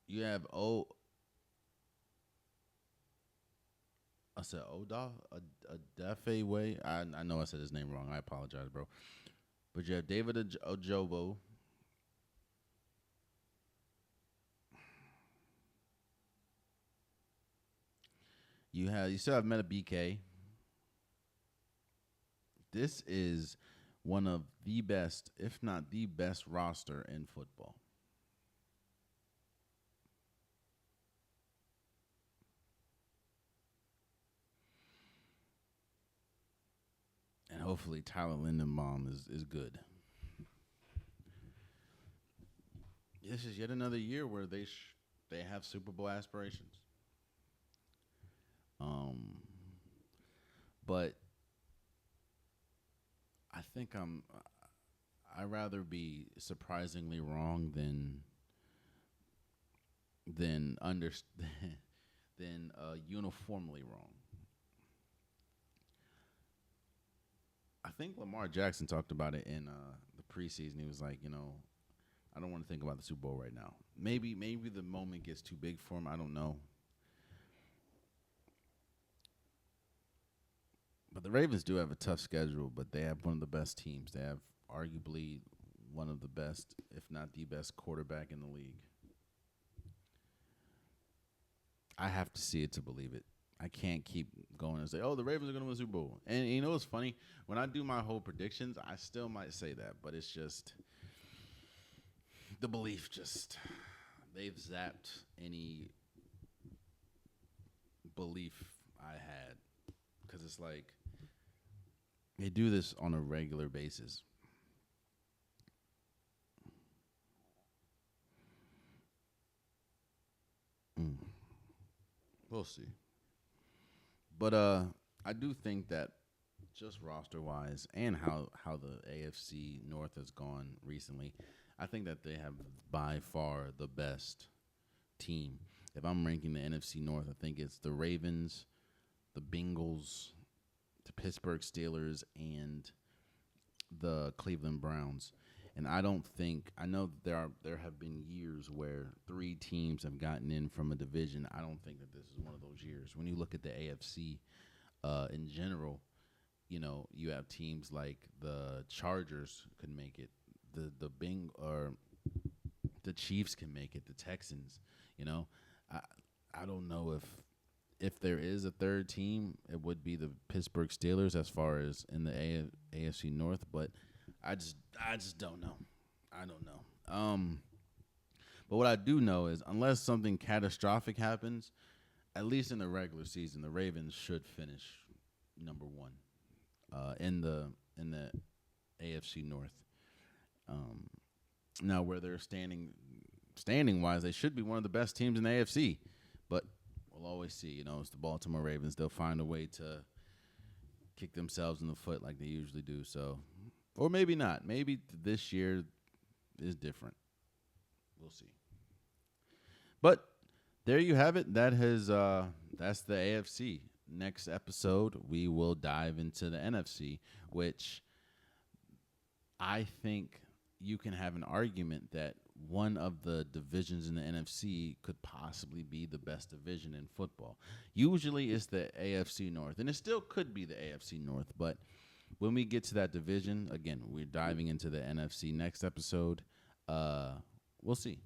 You have I said Oda Adefe Way. I know I said his name wrong. I apologize, bro. But you have David Ojobo. You still have Meta BK. This is one of the best, if not the best, roster in football. And hopefully Tyler Lindenbaum is good. This is yet another year where they have Super Bowl aspirations. But I think I'd rather be surprisingly wrong than than uniformly wrong. I think Lamar Jackson talked about it in the preseason. He was like, I don't want to think about the Super Bowl right now. Maybe the moment gets too big for him. I don't know. But the Ravens do have a tough schedule, but they have one of the best teams. They have arguably one of the best, if not the best, quarterback in the league. I have to see it to believe it. I can't keep going and say, the Ravens are going to win the Super Bowl. And you know what's funny? When I do my whole predictions, I still might say that, but it's just the belief they've zapped any belief I had. Because it's like they do this on a regular basis. We'll see. But I do think that just roster-wise and how the AFC North has gone recently, I think that they have by far the best team. If I'm ranking the NFC North, I think it's the Ravens, the Bengals, the Pittsburgh Steelers, and the Cleveland Browns. And I know there have been years where 3 teams have gotten in from a division. I don't think that this is one of those years. When you look at the AFC in general, you have teams like the Chargers could make it, the Chiefs can make it, the Texans. I don't know if there is a third team, it would be the Pittsburgh Steelers as far as in the AFC North, but I just don't know. I don't know. But what I do know is unless something catastrophic happens, at least in the regular season, the Ravens should finish number 1 in the AFC North. Now where they're standing wise, they should be one of the best teams in the AFC, but we'll always see. It's the Baltimore Ravens. They'll find a way to kick themselves in the foot like they usually do. So, or maybe not. Maybe this year is different. We'll see. But there you have it. That's the AFC. Next episode, we will dive into the NFC, which I think you can have an argument that one of the divisions in the NFC could possibly be the best division in football. Usually it's the AFC North, and it still could be the AFC North, but when we get to that division, again, we're diving into the NFC next episode. We'll see.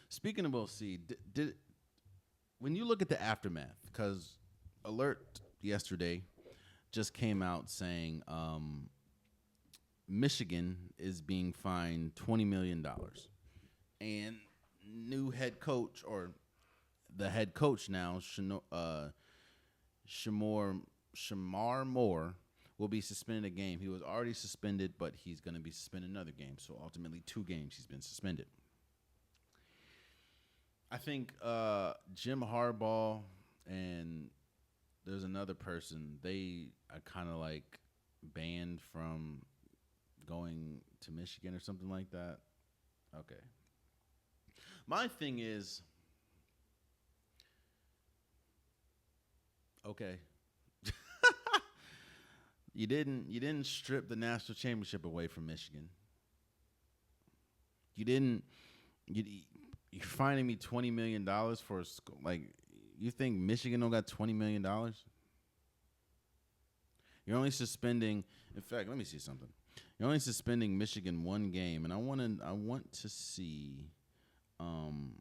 Speaking of we'll see, when you look at the aftermath, because Alert yesterday just came out saying Michigan is being fined $20 million. And new head coach, or the head coach now, Shamar Moore, will be suspended a game. He was already suspended, but he's going to be suspended another game. So ultimately 2 games he's been suspended. I think Jim Harbaugh and there's another person. They are kind of like banned from going to Michigan or something like that. Okay. My thing is, okay, you didn't strip the national championship away from Michigan. You didn't you you're finding me $20 million for a school. Like, you think Michigan don't got $20 million? You're only suspending. In fact, let me see something. You're only suspending Michigan one game, and I want to see who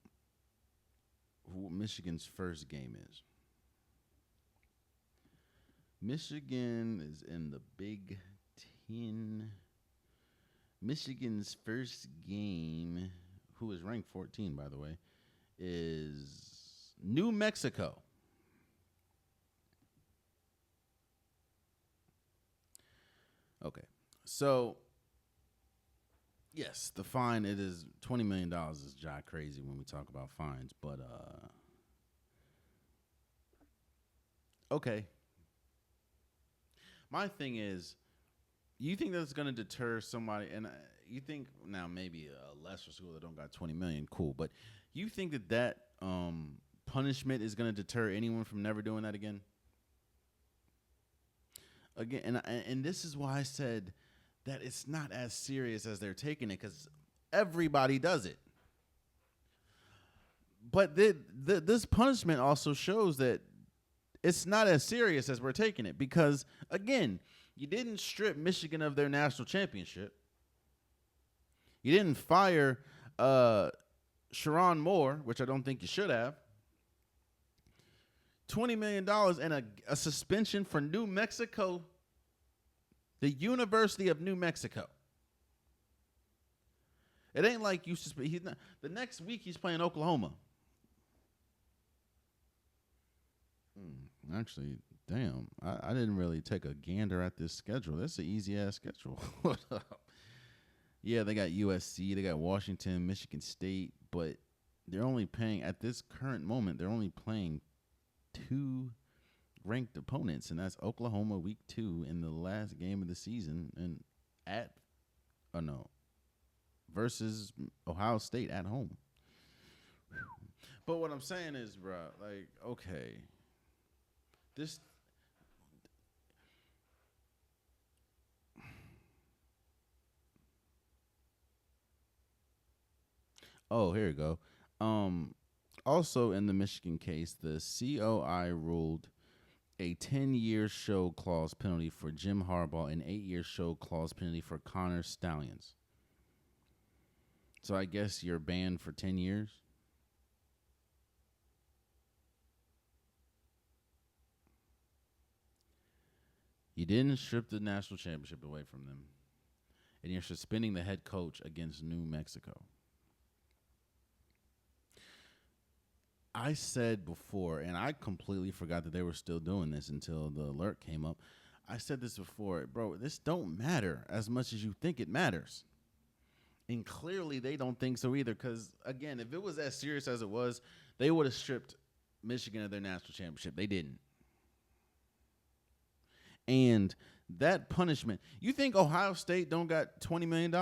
Michigan's first game is. Michigan is in the Big Ten. Michigan's first game, who is ranked 14, by the way, is New Mexico. Okay. So, yes, the fine, it is $20 million is jive crazy when we talk about fines, but okay. My thing is, you think that's going to deter somebody, and you think now maybe a lesser school that don't got 20 million, cool, but you think that punishment is going to deter anyone from never doing that again? Again, and this is why I said that it's not as serious as they're taking it, because everybody does it. But this punishment also shows that it's not as serious as we're taking it, because, again, you didn't strip Michigan of their national championship. You didn't fire Sharon Moore, which I don't think you should have. $20 million and a suspension for New Mexico, the University of New Mexico. It ain't like you suspend. He's not. The next week he's playing Oklahoma. Actually, damn, I didn't really take a gander at this schedule. That's an easy ass schedule. Yeah, they got USC, they got Washington, Michigan State, but they're only playing at this current moment. They're only playing 2 ranked opponents, and that's Oklahoma week 2 in the last game of the season, and versus Ohio State at home. But what I'm saying is, bro, like, okay, this. Oh, here you go. Also in the Michigan case, the COI ruled a 10-year show clause penalty for Jim Harbaugh and 8-year show clause penalty for Connor Stallions. So I guess you're banned for 10 years? You didn't strip the national championship away from them, and you're suspending the head coach against New Mexico. I said before, and I completely forgot that they were still doing this until the alert came up. I said this before, bro, this don't matter as much as you think it matters. And clearly they don't think so either, because, again, if it was as serious as it was, they would have stripped Michigan of their national championship. They didn't. And that punishment, you think Ohio State don't got $20 million?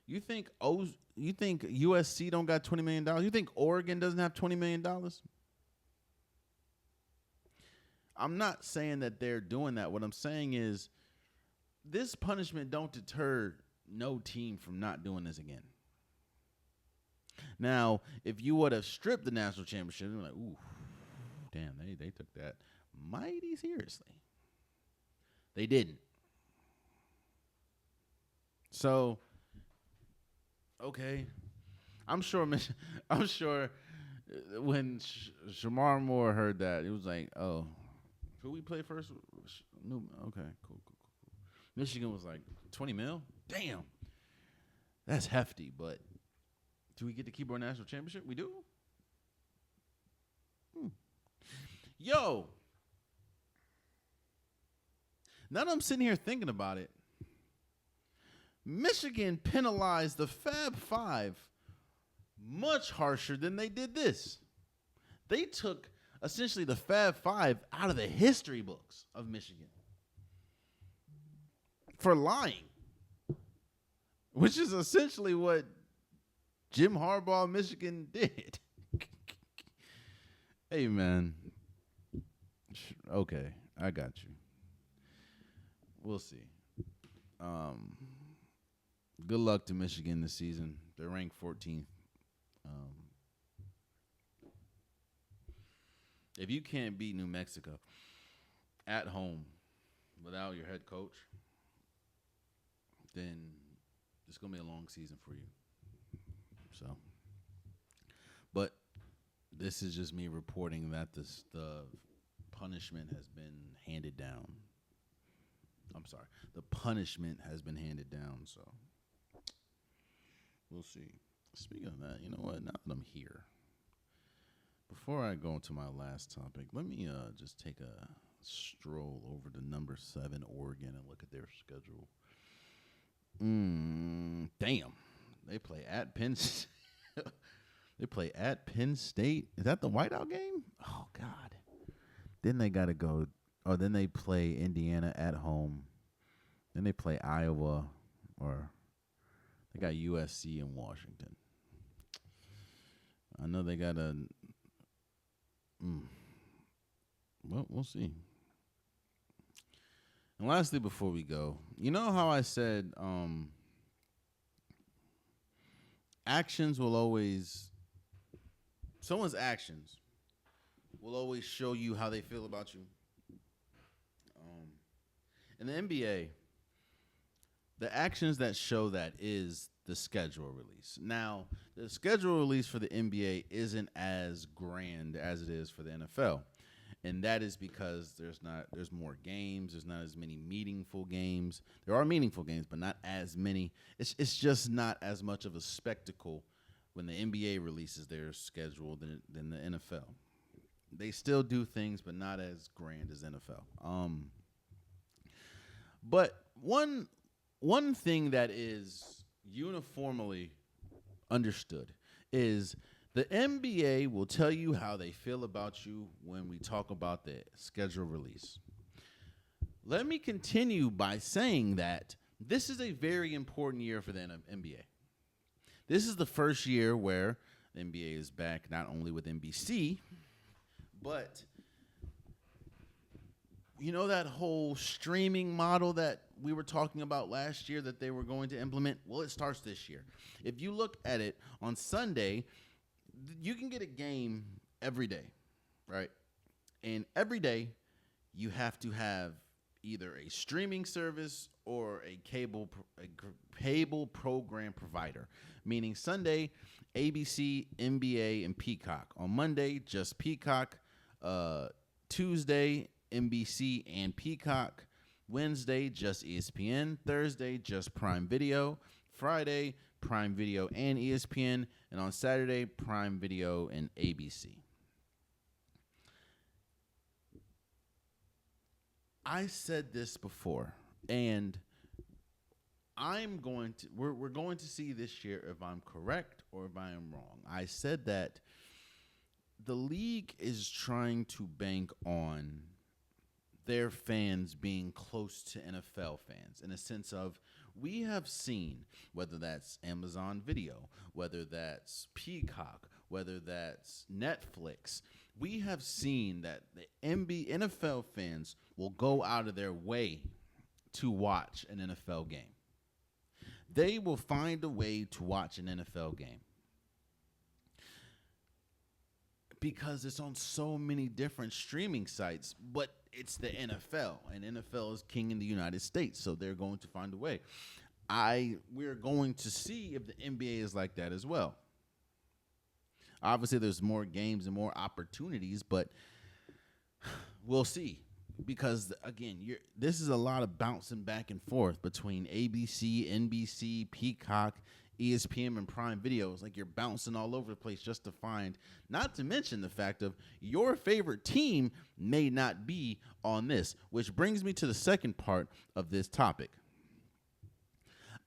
You think USC don't got $20 million? You think Oregon doesn't have $20 million? I'm not saying that they're doing that. What I'm saying is this punishment don't deter no team from not doing this again. Now, if you would have stripped the national championship, you're like, ooh, damn, they took that mighty seriously. They didn't. So, okay, I'm sure when Shamar Moore heard that, it was like, oh, who we play first? Okay, cool. Michigan was like, 20 mil? Damn. That's hefty, but do we get to keep our national championship? We do? Yo. Now that I'm sitting here thinking about it, Michigan penalized the Fab Five much harsher than they did this. They took essentially the Fab Five out of the history books of Michigan for lying, which is essentially what Jim Harbaugh of Michigan did. Hey, man. Okay, I got you. We'll see. Good luck to Michigan this season. They're ranked 14th. If you can't beat New Mexico at home without your head coach, then it's going to be a long season for you. So, but this is just me reporting that the punishment has been handed down. I'm sorry. The punishment has been handed down, so we'll see. Speaking of that, you know what? Now that I'm here, before I go into my last topic, let me just take a stroll over to number 7, Oregon, and look at their schedule. Damn. They play at Penn State. They play at Penn State. Is that the whiteout game? Oh, God. Then they got to go. Oh, then they play Indiana at home. Then they play Iowa, or they got USC in Washington. I know they got a. Well, we'll see. And lastly, before we go, you know how I said actions will always. Someone's actions will always show you how they feel about you. In the NBA, the actions that show that is the schedule release. Now, the schedule release for the NBA isn't as grand as it is for the NFL. And that is because there's more games, there's not as many meaningful games. There are meaningful games, but not as many. It's just not as much of a spectacle when the NBA releases their schedule than the NFL. They still do things, but not as grand as NFL. But one thing that is uniformly understood is the NBA will tell you how they feel about you when we talk about the schedule release. Let me continue by saying that this is a very important year for the NBA. This is the first year where the NBA is back not only with NBC, but you know that whole streaming model that we were talking about last year that they were going to implement? Well, it starts this year. If you look at it on Sunday, you can get a game every day, right? And every day you have to have either a streaming service or a cable program provider, meaning Sunday, ABC, NBA, and Peacock. On Monday, just Peacock. Tuesday, NBC and Peacock. Wednesday, just ESPN. Thursday, just Prime Video. Friday, Prime Video and ESPN. And on Saturday, Prime Video and ABC. I said this before, and we're going to see this year if I'm correct or if I am wrong. I said that the league is trying to bank on their fans being close to NFL fans in a sense of we have seen, whether that's Amazon Video, whether that's Peacock, whether that's Netflix, we have seen that the NFL fans will go out of their way to watch an NFL game. They will find a way to watch an NFL game because it's on so many different streaming sites, but it's the NFL, and NFL is king in the United States, so they're going to find a way. We're going to see if the NBA is like that as well. Obviously, there's more games and more opportunities, but we'll see. Because, again, this is a lot of bouncing back and forth between ABC, NBC, Peacock, ESPN, and Prime Video. It's like you're bouncing all over the place just to find, not to mention the fact of your favorite team may not be on this, which brings me to the second part of this topic.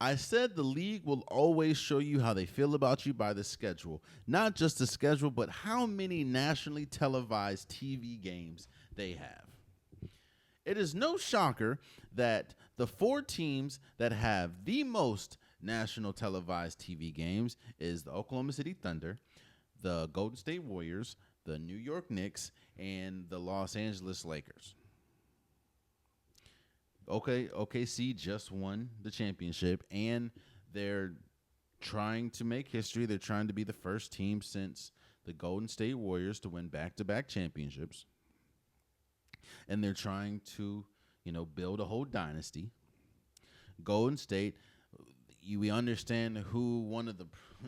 I said the league will always show you how they feel about you by the schedule. Not just the schedule, but how many nationally televised TV games they have. It is no shocker that the 4 teams that have the most national televised TV games is the Oklahoma City Thunder, the Golden State Warriors, the New York Knicks, and the Los Angeles Lakers. OKC just won the championship, and they're trying to make history. They're trying to be the first team since the Golden State Warriors to win back-to-back championships. And they're trying to, build a whole dynasty. Golden State, we understand who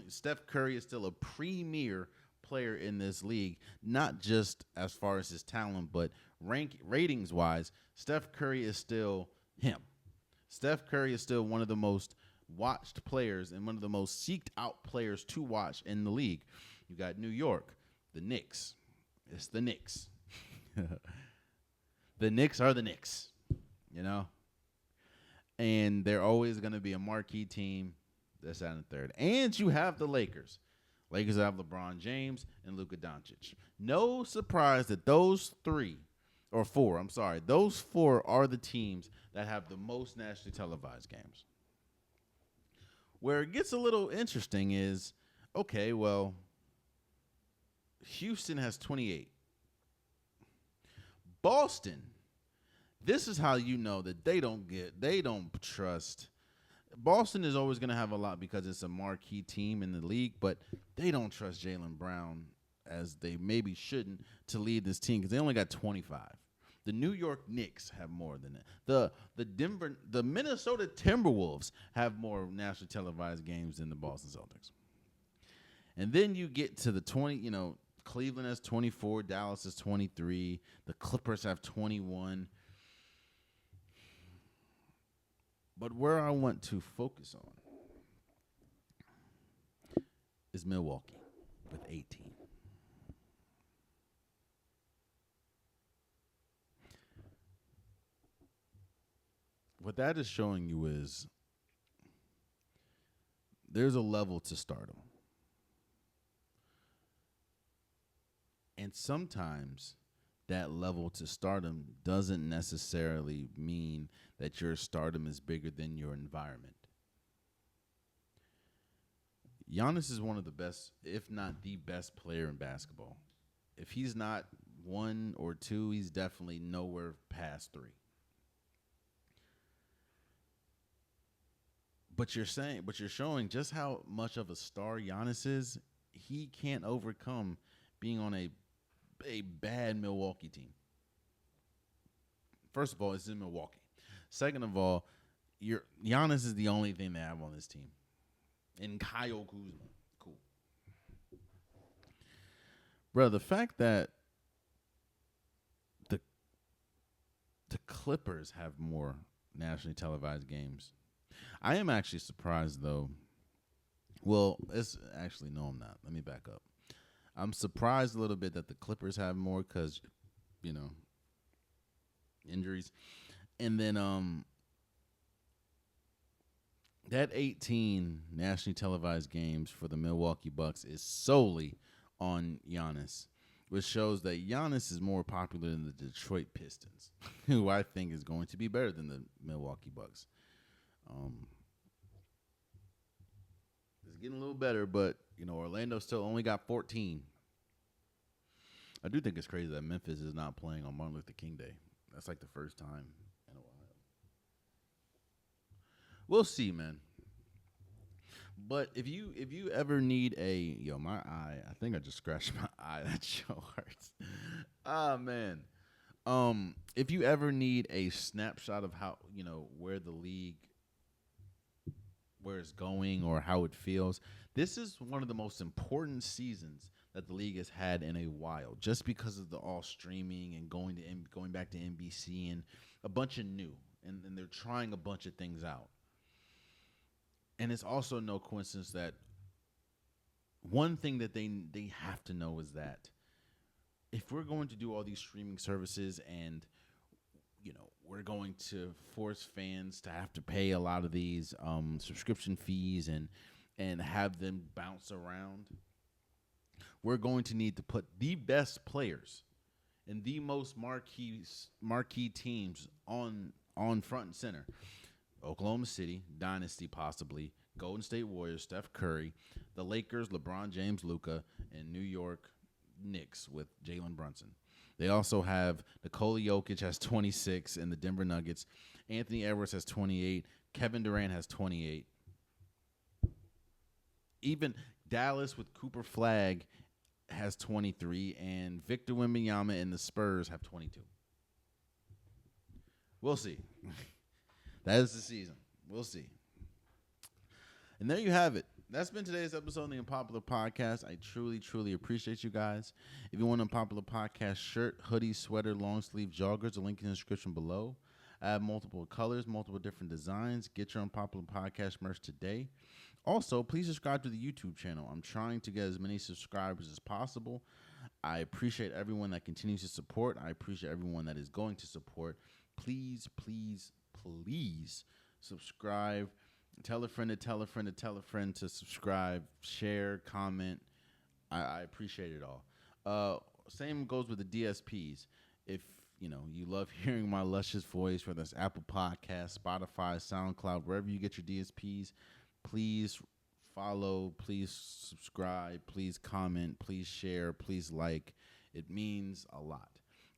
Steph Curry is still a premier player in this league, not just as far as his talent, but ratings-wise, Steph Curry is still him. Steph Curry is still one of the most watched players and one of the most seeked-out players to watch in the league. You got New York, the Knicks. It's the Knicks. The Knicks are the Knicks, and they're always going to be a marquee team. That's out in the third. And you have the Lakers. Lakers have LeBron James and Luka Doncic. No surprise that those 4 are the teams that have the most nationally televised games. Where it gets a little interesting is, Houston has 28. Boston, this is how you know that they don't trust. Boston is always going to have a lot because it's a marquee team in the league, but they don't trust Jaylen Brown as they maybe shouldn't to lead this team because they only got 25. The New York Knicks have more than that. The Minnesota Timberwolves have more nationally televised games than the Boston Celtics. And then you get to the 20, Cleveland has 24, Dallas has 23, the Clippers have 21. But where I want to focus on is Milwaukee with 18. What that is showing you is there's a level to stardom. And sometimes that level to stardom doesn't necessarily mean that your stardom is bigger than your environment. Giannis is one of the best, if not the best player in basketball. If he's not 1 or 2, he's definitely nowhere past 3. But you're showing just how much of a star Giannis is. He can't overcome being on a bad Milwaukee team. First of all, it's in Milwaukee. Second of all, Giannis is the only thing they have on this team. And Kyle Kuzma. Cool. Bro, the fact that the Clippers have more nationally televised games. I am actually surprised, though. Well, no, I'm not. Let me back up. I'm surprised a little bit that the Clippers have more because, injuries. And then that 18 nationally televised games for the Milwaukee Bucks is solely on Giannis, which shows that Giannis is more popular than the Detroit Pistons, who I think is going to be better than the Milwaukee Bucks. It's getting a little better, but, Orlando still only got 14. I do think it's crazy that Memphis is not playing on Martin Luther King Day. That's like the first time in a while. We'll see, man. But if you ever need my eye, I think I just scratched my eye. That show hurts. Ah, man. If you ever need a snapshot of how, where the league, where it's going or how it feels, this is one of the most important seasons that the league has had in a while, just because of the all streaming and going back to NBC and a bunch of new, and they're trying a bunch of things out. And it's also no coincidence that one thing that they have to know is that if we're going to do all these streaming services and we're we're going to force fans to have to pay a lot of these subscription fees and have them bounce around. We're going to need to put the best players and the most marquee teams on front and center. Oklahoma City, Dynasty possibly, Golden State Warriors, Steph Curry, the Lakers, LeBron James, Luka, and New York Knicks with Jalen Brunson. They also have Nikola Jokic has 26 in the Denver Nuggets. Anthony Edwards has 28. Kevin Durant has 28. Even Dallas with Cooper Flagg has 23, and Victor Wembanyama and the Spurs have 22. We'll see. That is the season. We'll see. And there you have it. That's been today's episode of the Unpopular Podcast. I truly, truly appreciate you guys. If you want an Unpopular Podcast shirt, hoodie, sweater, long sleeve joggers, a link in the description below. I have multiple colors, multiple different designs. Get your Unpopular Podcast merch today. Also, please subscribe to the YouTube channel. I'm trying to get as many subscribers as possible. I appreciate everyone that continues to support. I appreciate everyone that is going to support. Please, please, please subscribe. Tell a friend to tell a friend to tell a friend to subscribe, share, comment. I appreciate it all. Same goes with the DSPs. If you love hearing my luscious voice, whether it's Apple Podcasts, Spotify, SoundCloud, wherever you get your DSPs, please follow, please subscribe, please comment, please share, please like. It means a lot.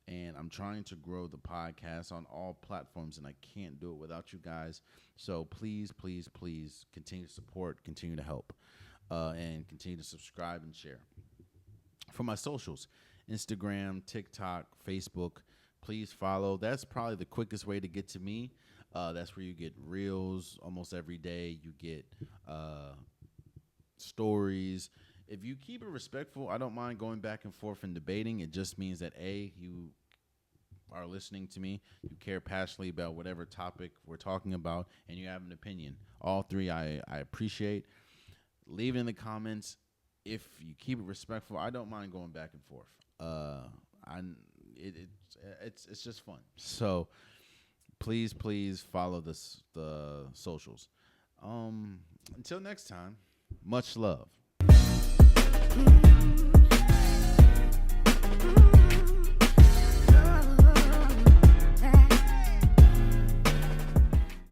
And I'm trying to grow the podcast on all platforms, and I can't do it without you guys. So please, please, please continue to support, continue to help, and continue to subscribe and share. For my socials, Instagram, TikTok, Facebook, please follow. That's probably the quickest way to get to me. That's where you get reels almost every day. You get stories. If you keep it respectful, I don't mind going back and forth and debating. It just means that, A, you are listening to me, you care passionately about whatever topic we're talking about, and you have an opinion. All three I appreciate. Leave it in the comments. If you keep it respectful, I don't mind going back and forth. It's just fun. So please follow the socials. Until next time, much love.